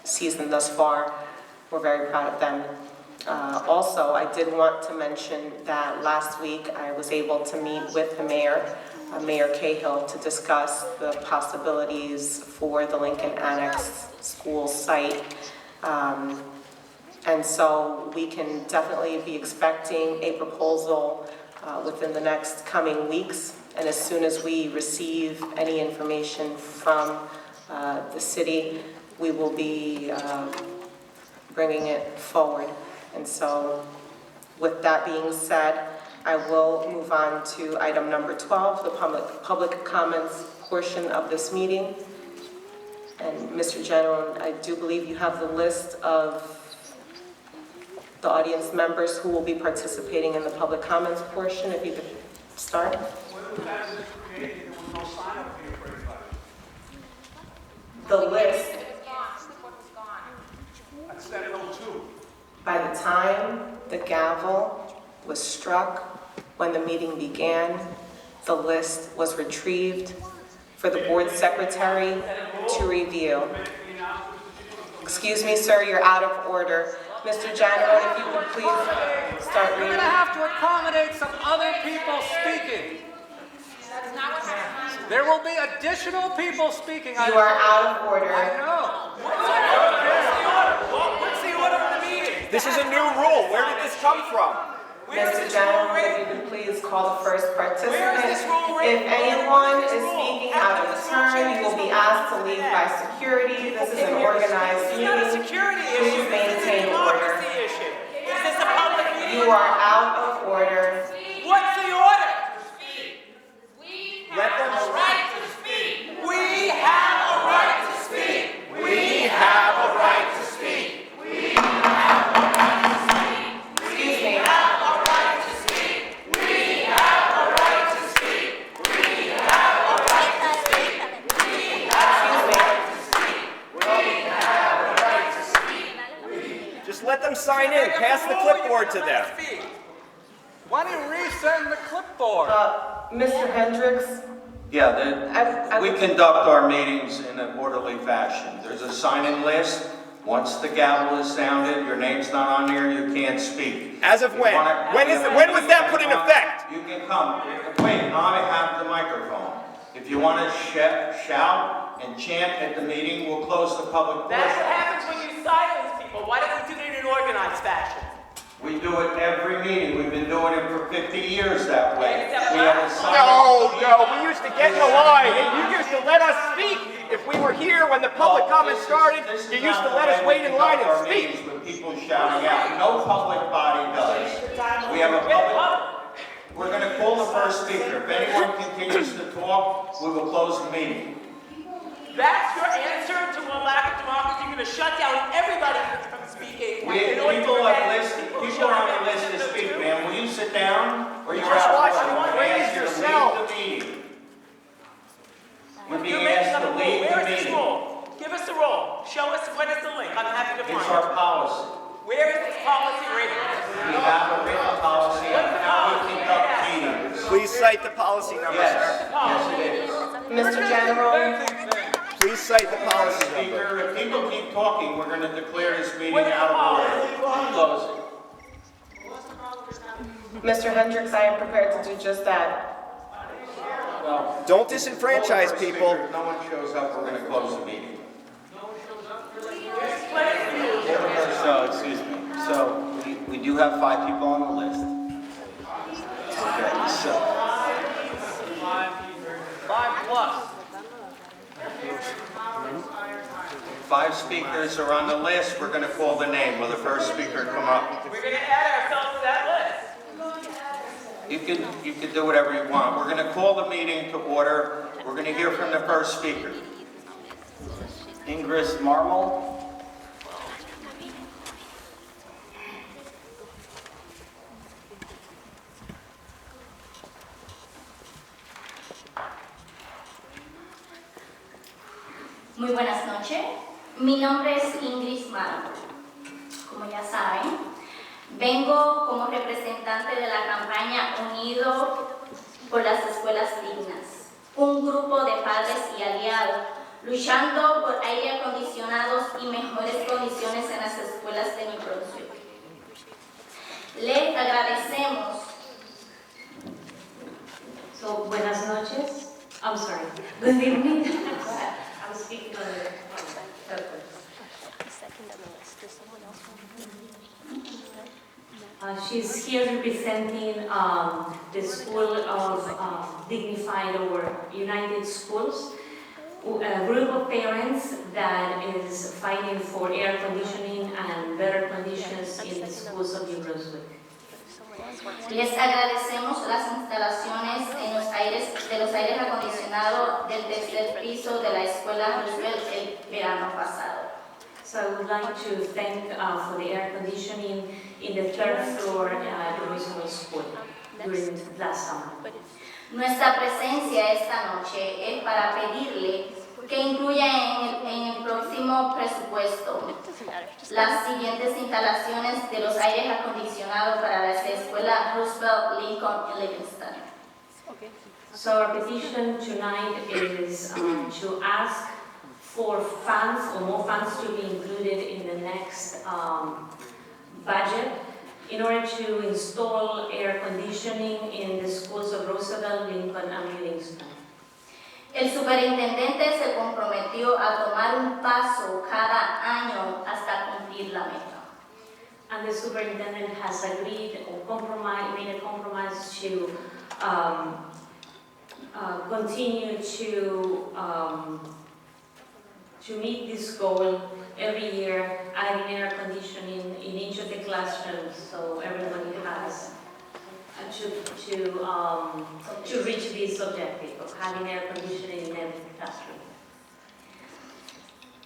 season thus far. We're very proud of them. Also, I did want to mention that last week I was able to meet with the mayor, Mayor Cahill, to discuss the possibilities for the Lincoln Annex school site. And so we can definitely be expecting a proposal within the next coming weeks. And as soon as we receive any information from the city, we will be bringing it forward. And so with that being said, I will move on to item number 12, the public comments portion of this meeting. And Mr. General, I do believe you have the list of the audience members who will be participating in the public comments portion. If you could start. The list. By the time the gavel was struck, when the meeting began, the list was retrieved for the board secretary to review. Excuse me, sir, you're out of order. Mr. General, if you would please start reading. You're going to have to accommodate some other people speaking. There will be additional people speaking. You are out of order. I know. What's the order of the meeting? This is a new rule. Where did this come from? Mr. General, if you could please call the first participant. If anyone is speaking out of turn, you will be asked to leave by security. This is an organized meeting. Please maintain order. You are out of order. What's the order? Let them right to speak. We have a right to speak. We have a right to speak. We have a right to speak. Excuse me. We have a right to speak. We have a right to speak. We have a right to speak. We have a right to speak. We have a right to speak. Just let them sign in. Pass the clipboard to them. Why don't you resend the clipboard? Mr. Hendricks? Yeah, we conduct our meetings in an orderly fashion. There's a sign-in list. Once the gavel is sounded, your name's not on there, you can't speak. As of when? When was that put in effect? You can come. Wait, I have the microphone. If you want to shout and chant at the meeting, we'll close the public portion. That's what happens when you silence people. Why don't we do it in an organized fashion? We do it every meeting. We've been doing it for 50 years that way. No, we used to get in the line, and you used to let us speak. If we were here when the public comment started, you used to let us wait in line and speak. With people shouting out. No public body does. We have a public. We're going to call the first speaker. If anyone continues to talk, we will close the meeting. That's your answer to a lack of democracy. You're going to shut down everybody from speaking. People are on the list to speak, man. Will you sit down? Or you're Just out? watch you praise yourself. Leave the meeting. We're being You're making asked up to a rule. leave Where the is this meeting. rule? Give us the rule. Show us what is the link. I'm happy to find It's it. our policy. Where is this policy written? We have a written policy on how we conduct meetings. Please cite the policy number, sir. Yes, it is. Mr. General? Please cite the policy number. Speaker, if people keep talking, we're going to declare this meeting out of order. Close it. Mr. Hendricks, I am prepared to do just that. Well, don't disenfranchise people. If no one shows up, we're going to close the meeting. So, excuse me. So, we do have 5 people on the list. Okay, so. 5 plus. 5 speakers are on the list. We're going to call the name. Will the first speaker come up? We're going to add ourselves to that list. You can do whatever you want. We're going to call the meeting to order. We're going to hear from the first speaker. Ingrid Marmol. Muy buenas noches. Mi nombre es Ingrid Martinez. Como ya saben, vengo como representante de la campaña Unido por las Escuelas Dignas, un grupo de padres y aliados luchando por aire acondicionados y mejores condiciones en las escuelas de New Brunswick. Le agradecemos. So, buenas noches. I'm sorry. Good evening. I'm speaking on the purpose. She's here representing the School of Dignified or United Schools, a group of parents that is fighting for air conditioning and better conditions in the schools of New Brunswick. Les agradecemos las instalaciones en los aires acondicionados del tercer piso de la escuela Roosevelt el verano pasado. So I would like to thank for the air conditioning in the third floor at the Roosevelt School during last summer. Nuestra presencia esta noche es para pedirle que incluya en el próximo presupuesto las siguientes instalaciones de los aires acondicionados para la escuela Roosevelt, Lincoln y Livingston. So our petition tonight is to ask for funds or more funds to be included in the next budget in order to install air conditioning in the schools of Roosevelt, Lincoln and Livingston. El superintendente se comprometió a tomar un paso cada año hasta cumplir la meta. And the superintendent has agreed or made a compromise to continue to meet this goal every year, adding air conditioning in each of the classrooms, so everybody has to reach this objective of having air conditioning in every classroom.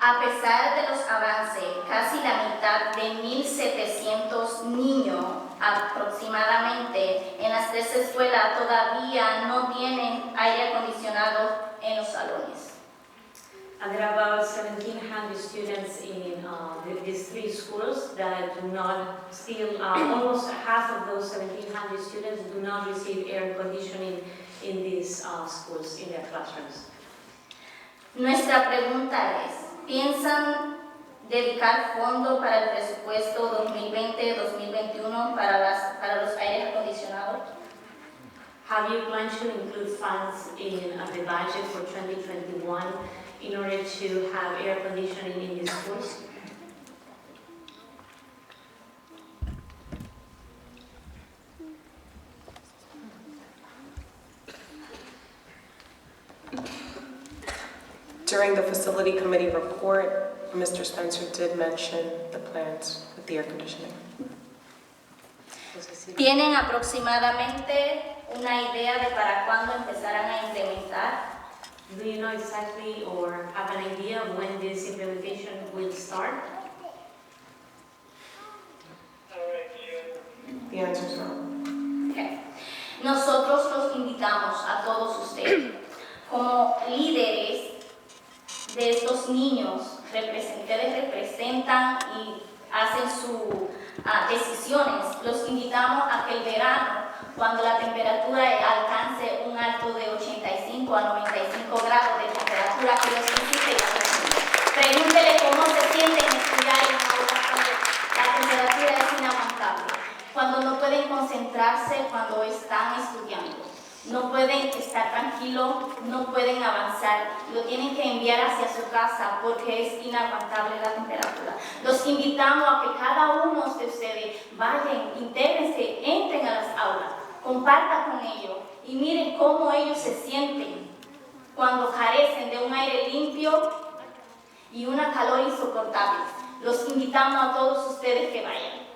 A pesar de los avances, casi la mitad de 1,700 niños aproximadamente en las 3 escuelas todavía no tienen aire acondicionado en los salones. And there are about 1,700 students in these three schools that do not still, almost half of those 1,700 students do not receive air conditioning in these schools, in their classrooms. Nuestra pregunta es, ¿piensan dedicar fondo para el presupuesto 2020-2021 para los aires acondicionados? Have you planned to include funds in the budget for 2021 in order to have air conditioning in the schools? During the facility committee report, Mr. Spencer did mention the plans with the air conditioning. ¿Tienen aproximadamente una idea de para cuándo empezarán a implementar? Do you know exactly or have an idea of when this implementation will start? The answer is no. Okay. Nosotros los invitamos a todos ustedes como líderes de estos niños. Ustedes representan y hacen sus decisiones. Los invitamos a que el verano, cuando la temperatura alcance un alto de 85 a 95 grados de temperatura, que los visite y los pregúntele cómo se sienten estudiar en aula cuando la temperatura es inaguantable, cuando no pueden concentrarse cuando están estudiando, no pueden estar tranquilos, no pueden avanzar, lo tienen que enviar hacia su casa porque es inaguantable la temperatura. Los invitamos a que cada uno de ustedes vayan, intégrense, entren a las aulas, compartan con ellos y miren cómo ellos se sienten cuando carecen de un aire limpio y una calor insoportable. Los invitamos a todos ustedes que vayan.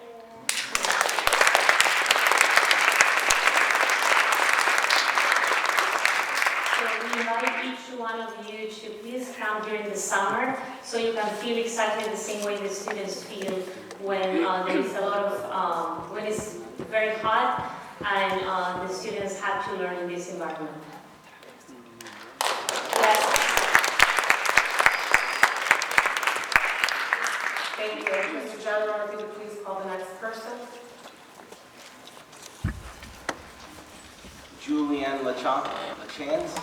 We invite each one of you to please come during the summer so you can feel exactly the same way the students feel when there is a lot of, when it's very hot and the students have to learn in this environment. Thank you. Mr. General, if you would please call the next person. Julianne LaChance.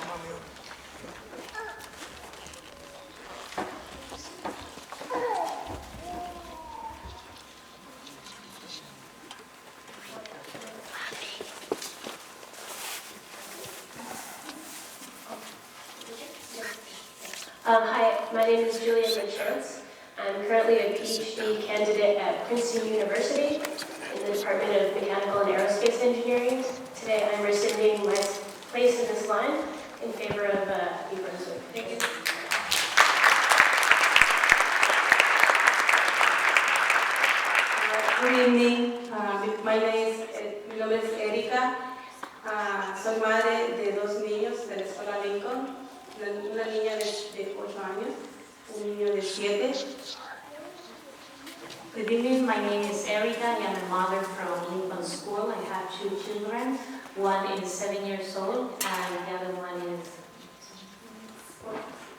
Hi, my name is Julian Martinez. I'm currently a PhD candidate at Princeton University in the Department of Mechanical and Aerospace Engineering. Today I'm rescinding my place in this line in favor of New Brunswick. Thank you. Good evening. Mi nombre es Erika. Soy madre de dos niños de la escuela Lincoln. Una niña de 8 años, un niño de 7. Good evening, my name is Erika. I am a mother from Lincoln School. I have 2 children. One is 7 years old and the other one is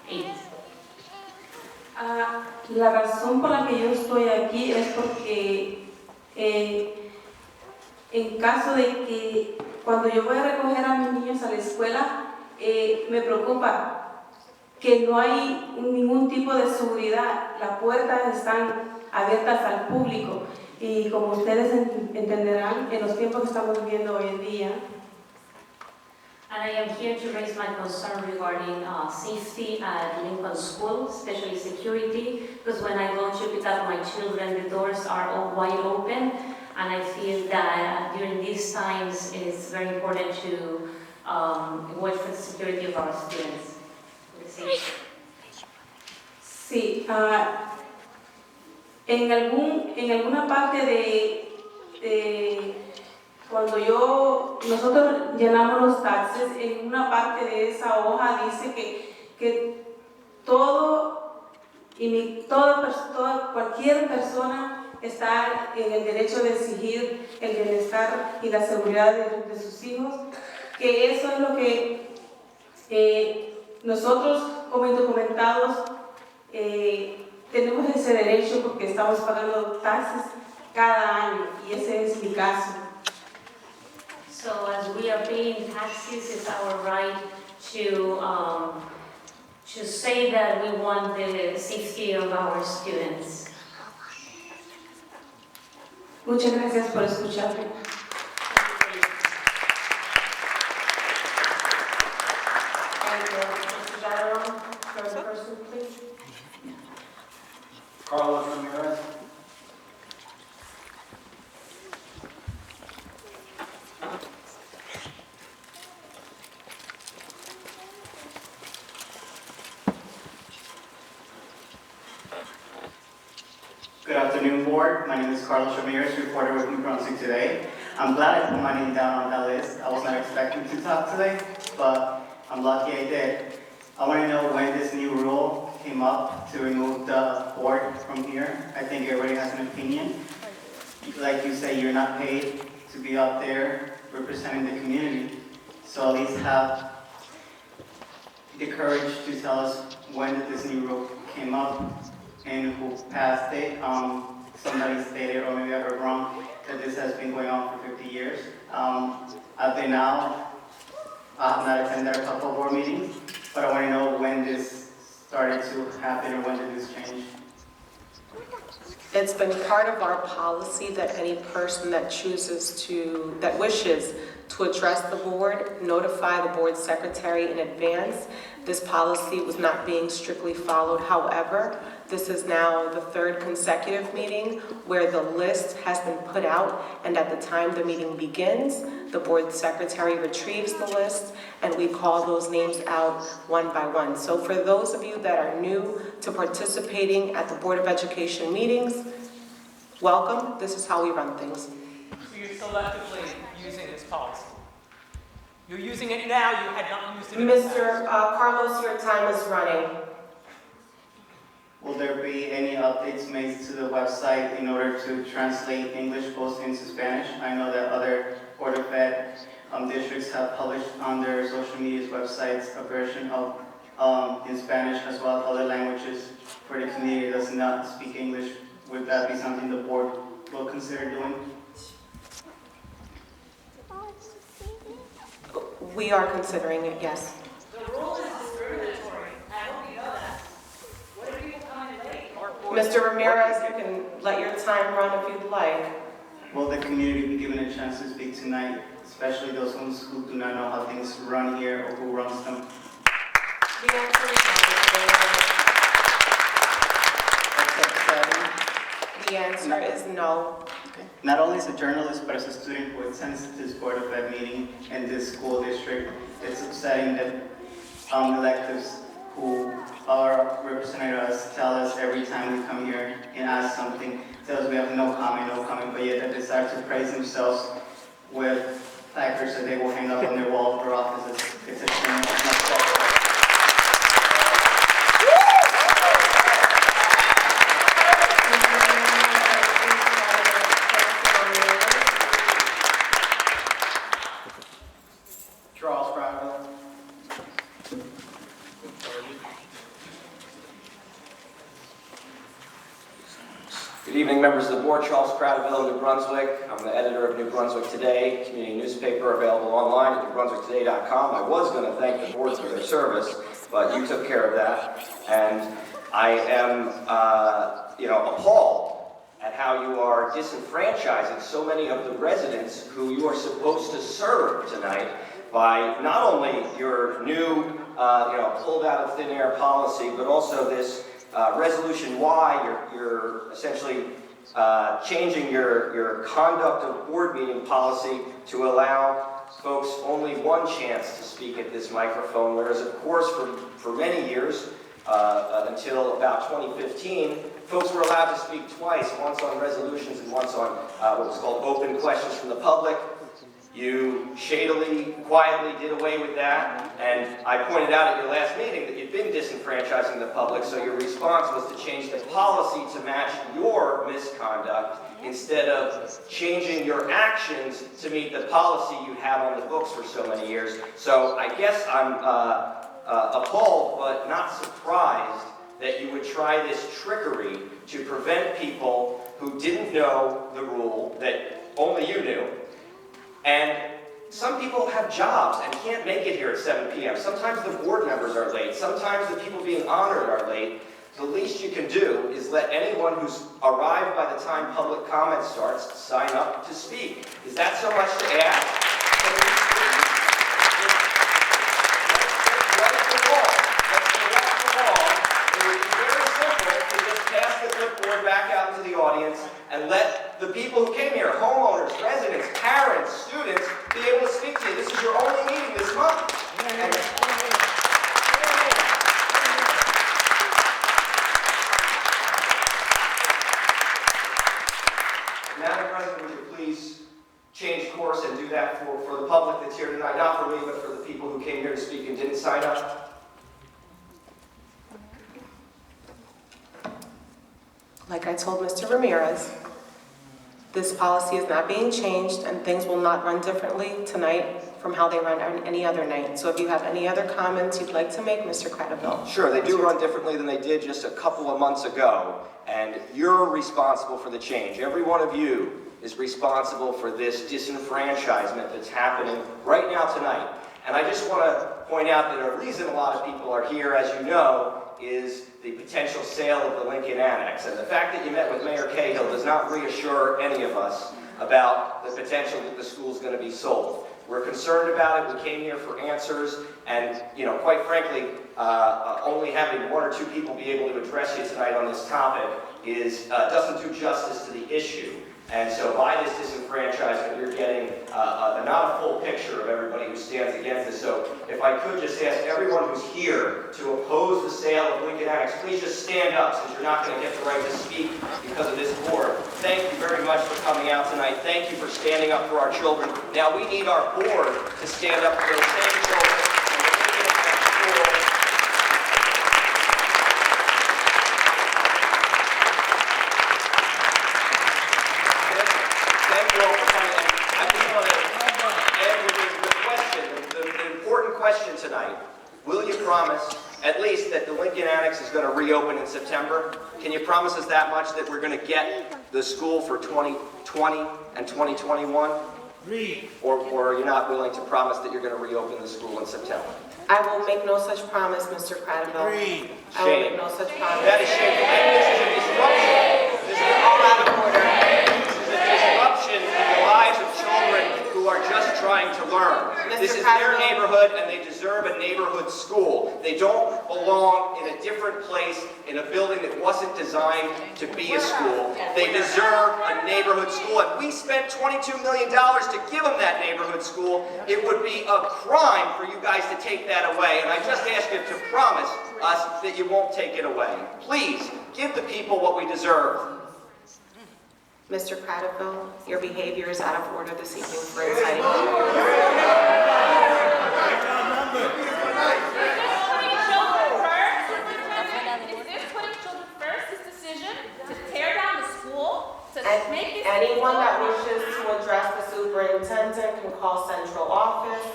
8. La razón por la que yo estoy aquí es porque en caso de que cuando yo voy a recoger a mis niños a la escuela, me preocupa que no hay ningún tipo de seguridad. Las puertas están abiertas al público y como ustedes entenderán, en los tiempos que estamos viviendo hoy en día, And I am here to raise my concern regarding safety at Lincoln School, especially security, because when I go to pick up my children, the doors are all wide open, and I feel that during these times it's very important to watch for the security of our students. sí, en alguna parte de cuando nosotros llenamos los taxes, en una parte de esa hoja dice que cualquier persona está en el derecho de exigir el bienestar y la seguridad de sus hijos, que eso es lo que nosotros como indocumentados tenemos ese derecho porque estamos pagando taxes cada año y ese es mi caso. So as we are paying taxes, it's our right to say that we want the safety of our students. Muchas gracias por escucharme. Thank you. Mr. General, third person, please. Carlos Ramirez. Good afternoon, board. My name is Carlos Ramirez, reporter with New Brunswick Today. I'm glad I put my name down on that list. I was not expecting to talk today, but I'm lucky I did. I want to know when this new rule came up to remove the board from here. I think everybody has an opinion. Like you say, you're not paid to be out there representing the community. So at least have the courage to tell us when this new rule came up and who passed it. Somebody stated, or maybe I heard wrong, that this has been going on for 50 years. I've been out, I have not attended a couple of board meetings, but I want to know when this started to happen or when did this change? It's been part of our policy that any person that wishes to address the board, notify the board secretary in advance. This policy was not being strictly followed. However, this is now the third consecutive meeting where the list has been put out, and at the time the meeting begins, the board secretary retrieves the list and we call those names out one by one. So for those of you that are new to participating at the Board of Education meetings, welcome. This is how we run things. So you're selectively using this policy. You're using it now, you had not used it in the past. Mr. Carlos, your time is running. Will there be any updates made to the website in order to translate English posts into Spanish? I know that other Board of Ed districts have published on their social media websites a version of in Spanish as well as other languages for the community that does not speak English. Would that be something the board will consider doing? We are considering it, yes. The rule is discriminatory. I hope you know that. What are people coming late? Mr. Ramirez, you can let your time run if you'd like. Will the community be given a chance to speak tonight, especially those ones who do not know how things run here or who runs them? The answer is no. The answer is no. Not only as a journalist, but as a student who attends this Board of Ed meeting in this school district, it's upsetting that electives who are representing us tell us every time we come here and ask something, tell us we have no comment, but yet they decide to praise themselves with placards that they will hang up on their wall of their offices. It's a shame. Good evening, members of the board. Charles Prattville, New Brunswick. I'm the editor of New Brunswick Today, community newspaper available online at newbrunswicktoday.com. I was going to thank the board for their service, but you took care of that. And I am, appalled at how you are disenfranchising so many of the residents who you are supposed to serve tonight by not only your new, pulled out of thin air policy, but also this Resolution Y, you're essentially changing your conduct of board meeting policy to allow folks only one chance to speak at this microphone, whereas of course for many years, until about 2015, folks were allowed to speak twice, once on resolutions and once on what was called open questions from the public. You shadily, quietly did away with that, and I pointed out at your last meeting that you'd been disenfranchising the public, so your response was to change the policy to match your misconduct instead of changing your actions to meet the policy you had on the books for so many years. So I guess I'm appalled but not surprised that you would try this trickery to prevent people who didn't know the rule that only you knew. And some people have jobs and can't make it here at 7 p.m. Sometimes the board members are late. Sometimes the people being honored are late. The least you can do is let anyone who's arrived by the time public comment starts sign up to speak. Is that so much to ask? Let's correct the law. It would be very simple to just pass the clipboard back out into the audience and let the people who came here, homeowners, residents, parents, students, be able to speak to you. This is your only meeting this month. Madam President, would you please change course and do that for the public that's here tonight, not for me, but for the people who came here to speak and didn't sign up? Like I told Mr. Ramirez, this policy is not being changed and things will not run differently tonight from how they run on any other night. So if you have any other comments you'd like to make, Mr. Cradaville. Sure, they do run differently than they did just a couple of months ago, and you're responsible for the change. Every one of you is responsible for this disenfranchisement that's happening right now tonight. And I just want to point out that a reason a lot of people are here, as you know, is the potential sale of the Lincoln Annex. And the fact that you met with Mayor Cahill does not reassure any of us about the potential that the school is going to be sold. We're concerned about it. We came here for answers. And, you know, quite frankly, only having one or two people be able to address you tonight on this topic doesn't do justice to the issue. And so by this disenfranchisement, you're getting not a full picture of everybody who stands against this. So if I could just ask everyone who's here to oppose the sale of Lincoln Annex, please just stand up, since you're not going to get the right to speak because of this board. Thank you very much for coming out tonight. Thank you for standing up for our children. Now we need our board to stand up for those same children. Tonight, will you promise at least that the Lincoln Annex is going to reopen in September? Can you promise us that much, that we're going to get the school for 2020 and 2021? Or are you not willing to promise that you're going to reopen the school in September? I will make no such promise, Mr. Cradaville. I will make no such promise. That is shameful. This is a disruption. This is all out of order. This is a disruption in the lives of children who are just trying to learn. This is their neighborhood, and they deserve a neighborhood school. They don't belong in a different place, in a building that wasn't designed to be a school. They deserve a neighborhood school, and we spent $22 million to give them that neighborhood school. It would be a crime for you guys to take that away, and I just ask you to promise us that you won't take it away. Please, give the people what we deserve. Mr. Cradaville, your behavior is out of order this evening for inciting. Anyone that wishes to address the superintendent can call central office.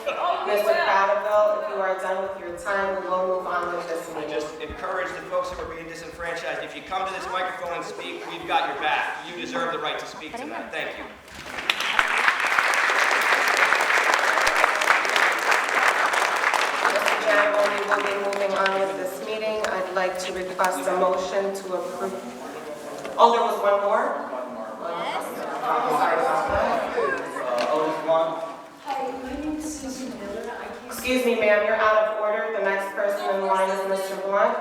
Mr. Cradaville, if you are done with your time, we will move on with this meeting. I just encourage the folks who are being disenfranchised, if you come to this microphone and speak, we've got your back. You deserve the right to speak tonight. Thank you. Mr. Chairman, we will be moving on with this meeting. I'd like to request a motion to approve. Oh, there was one more? Sorry about that. Hi, my name is Susan Miller. Excuse me, ma'am, you're out of order. The next person in line is Mr. Blunt.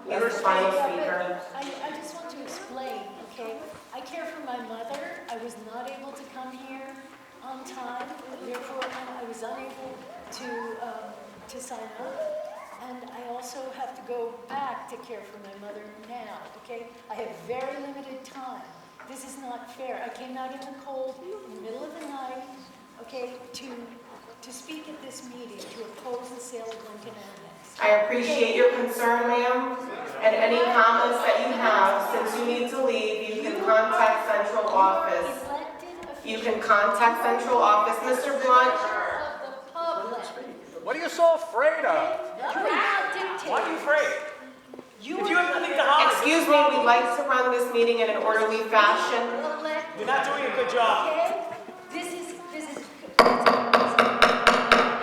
He's the final speaker. I just want to explain, okay? I care for my mother. I was not able to come here on time, therefore I was unable to sign up. And I also have to go back to care for my mother now, okay? I have very limited time. This is not fair. I came out in the cold, in the middle of the night, okay, to speak at this meeting, to oppose the sale of Lincoln Annex. I appreciate your concern, ma'am, and any comments that you have. Since you need to leave, you can contact central office. You can contact central office. Mr. Blunt. What are you so afraid of? Why are you afraid? If you have nothing to hide. Excuse me, we'd like to run this meeting in an orderly fashion. You're not doing a good job. Okay? This is.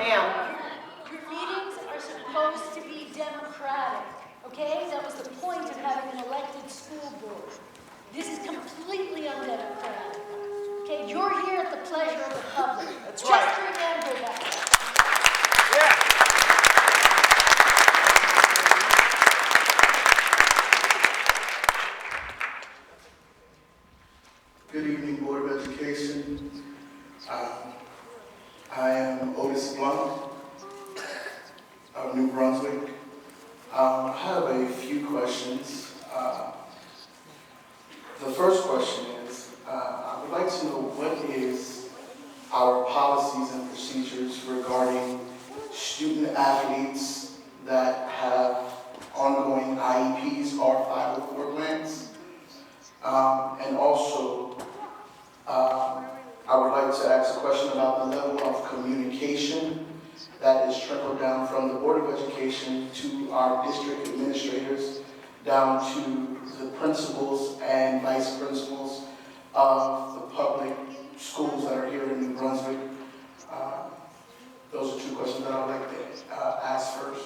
Ma'am. Your meetings are supposed to be democratic, okay? That was the point of having an elected school board. This is completely undemocratic, okay? You're here at the pleasure of the public. That's right. Just remember that. Good evening, Board of Education. I am Otis Blunt of New Brunswick. I have a few questions. The first question is, I would like to know what is our policies and procedures regarding student athletes that have ongoing IEPs or 504 plans. And also, I would like to ask a question about the level of communication that is trickled down from the Board of Education to our district administrators, down to the principals and vice principals of the public schools that are here in New Brunswick. Those are two questions that I would like to ask first.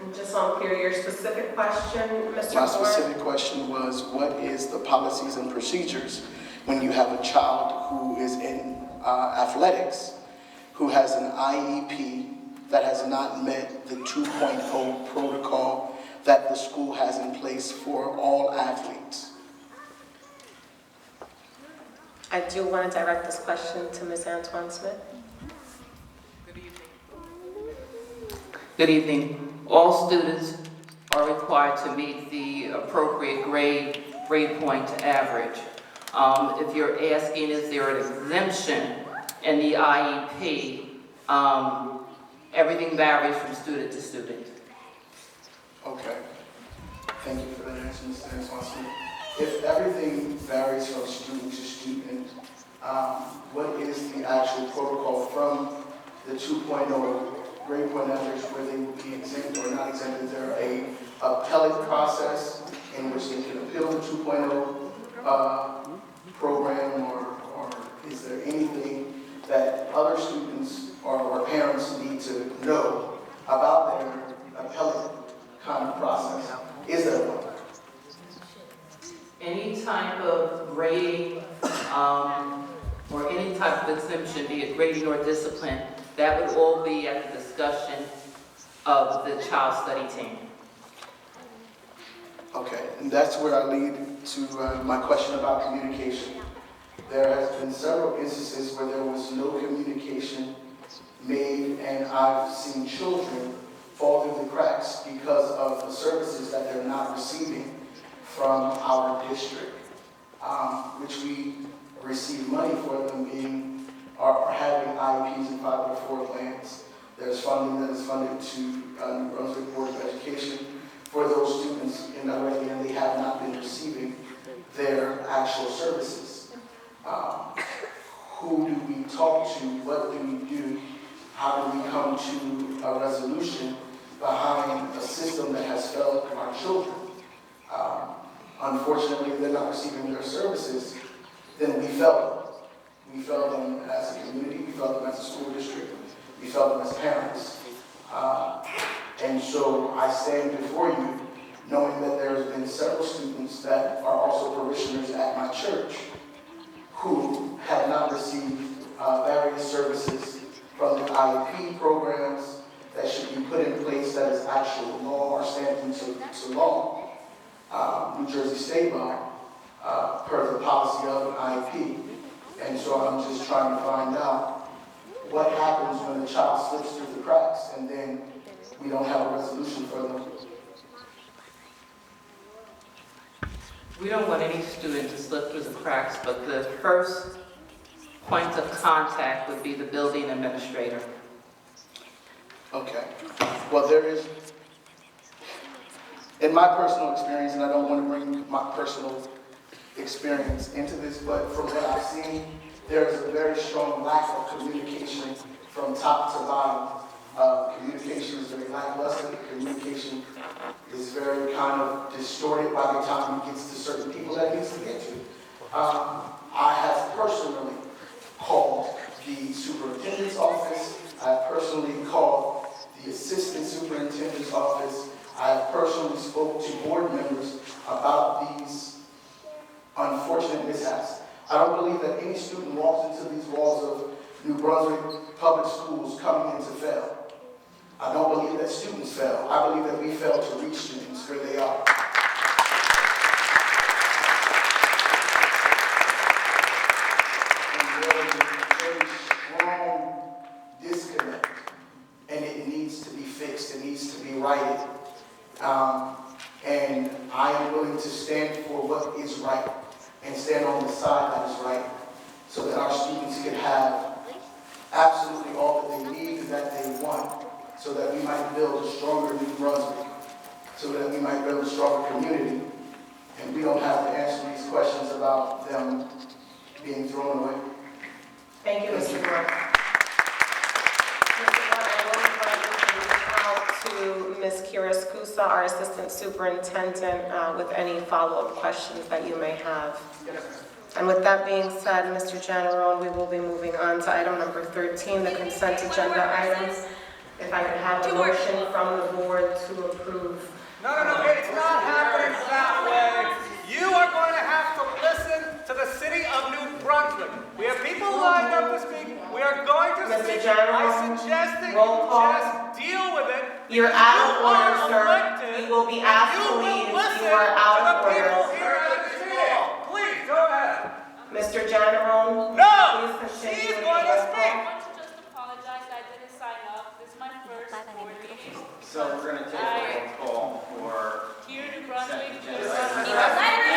And just so I'm clear, your specific question, Mr. My Ford? specific question was, what is the policies and procedures when you have a child who is in athletics, who has an IEP that has not met the 2.0 protocol that the school has in place for all athletes? I do want to direct this question to Ms. Antoine Smith. Good evening. All students are required to meet the appropriate grade point to average. If you're asking, is there an exemption in the IEP, everything varies from student to student. Okay. Thank you for that answer, Ms. Antoine. If everything varies from student to student, what is the actual protocol from the 2.0 grade point average where they will be exempt or not exempt? Is there a appellate process in which they can appeal the 2.0 program, or is there anything that other students or parents need to know about their appellate kind of process? Is there one? Any type of grading or any type of exemption, be it grading or discipline, that would all be at the discussion of the child study team. Okay, and that's where I lead to my question about communication. There has been several instances where there was no communication made, and I've seen children fall through the cracks because of the services that they're not receiving from our district, which we receive money for them being or having IEPs and 504 plans. There's funding that is funded to New Brunswick Board of Education for those students indirectly, and they have not been receiving their actual services. Who do we talk to? What do we do? How do we come to a resolution behind a system that has failed our children? Unfortunately, they're not receiving their services. Then we failed them. We failed them as a community. We failed them as a school district. We failed them as parents. And so I stand before you knowing that there's been several students that are also parishioners at my church who have not received various services from the IEP programs that should be put in place that is actual law or stamped into law, New Jersey state law, per the policy of an IEP. And so I'm just trying to find out what happens when the child slips through the cracks and then we don't have a resolution for them. We don't want any student to slip through the cracks, but the first point of contact would be the building administrator. Okay. Well, there is, in my personal experience, and I don't want to bring my personal experience into this, but from what I've seen, there is a very strong lack of communication from top to bottom Communication is very lackluster. Communication is very kind of distorted by the time it gets to certain people that it needs to get to. I have personally called the superintendent's office. I have personally called the assistant superintendent's office. I have personally spoke to board members about these unfortunate mishaps. I don't believe that any student walks into these walls of New Brunswick public schools coming in to fail. I don't believe that students fail. I believe that we fail to reach students where they are. And there is a very strong disconnect, and it needs to be fixed. It needs to be righted. And I am willing to stand for what is right and stand on the side that is right so that our students can have absolutely all that they need and that they want, so that we might build a stronger New Brunswick, so that we might build a stronger community, and we don't have to answer these questions about them being thrown away. Thank you, Mr. Moore. Mr. Moore, I will invite you to reach out to Ms. Kira Skusa, our Assistant Superintendent, with any follow-up questions that you may have. And with that being said, Mr. General, we will be moving on to item number 13, the consent agenda items. If I could have a motion from the board to approve. No, it's not happening that way. You are going to have to listen to the city of New Brunswick. We have people lined up to speak. We are going to Mr. speak. General, I suggest that roll you call. just deal with it. You're out of You order, are sir. elected, You will be asked and to you will leave. listen You are out to the of order. people here at this table. Please, go ahead. Mr. General, No! please continue She's with going the to roll speak. call. I want to just apologize, I didn't sign up. This is my first board meeting. So we're going to take a roll call for Here in New Brunswick, consent to agenda.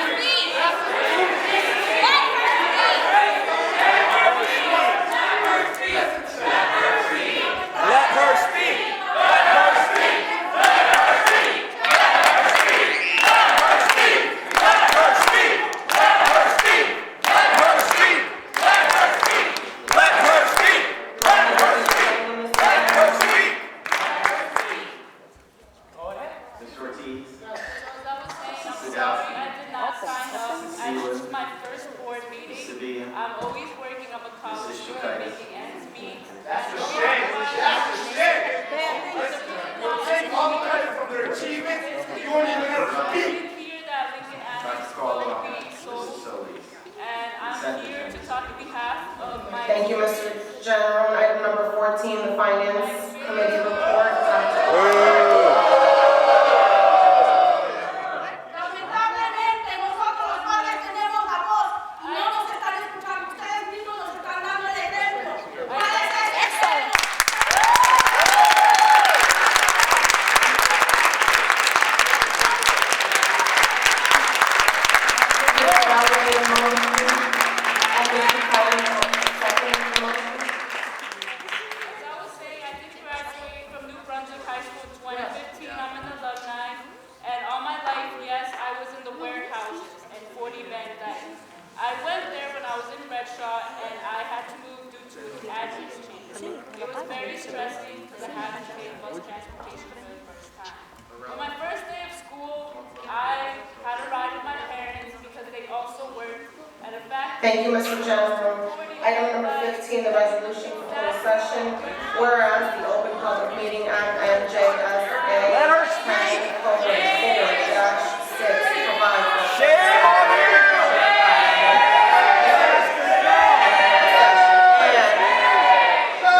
Let her speak. Mr. Ortiz. So as I was saying, I'm Sit sorry, down. I did not sign up. This is my first board meeting. Sevilla. I'm always working, I'm a college Mrs. student, Shukaitis. making ends meet. That's a shame. That's a shame. You'll take all the credit from their achievements. You won't even let them speak. Here that Lincoln Avenue Dr. is Carl, going to be Mrs. sold. Solis. And I'm here to talk on behalf of my. Thank you, Mr. General. Item number 14, the Finance Committee report. Lamentablemente nosotros los padres tenemos la voz y no nos están escuchando. Ustedes mismos nos están dando el ejemplo. ¿Cuál es ese ejemplo? As I was saying, I did graduate from New Brunswick High School in 2015. I'm an alumni. And all my life, yes, I was in the warehouses and 40 Bandite. I went there when I was in Redshaw, and I had to move due to an address change. It was very stressing because I had to take bus transportation for the first time. On my first day of school, I had a ride with my parents because they also worked. And in fact, Thank you, Mr. General. Item number 15, the resolution for closed session. Whereas the Open Public Meeting Act, NJSA. Let her speak. 10:4-6 provides that. Shame on you.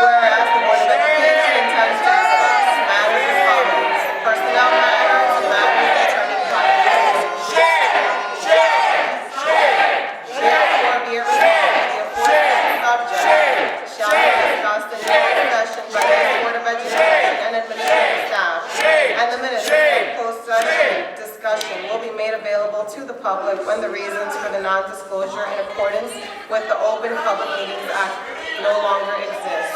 Whereas the Board of Education intends to discuss matters as follows: personnel matters, matters concerning private. Therefore, be it resolved, the aforementioned subject shall be discussed in open session by the Board of Education and administrative staff. And the minutes of the closed session discussion will be made available to the public when the reasons for the non-disclosure in accordance with the Open Public Meetings Act no longer exist.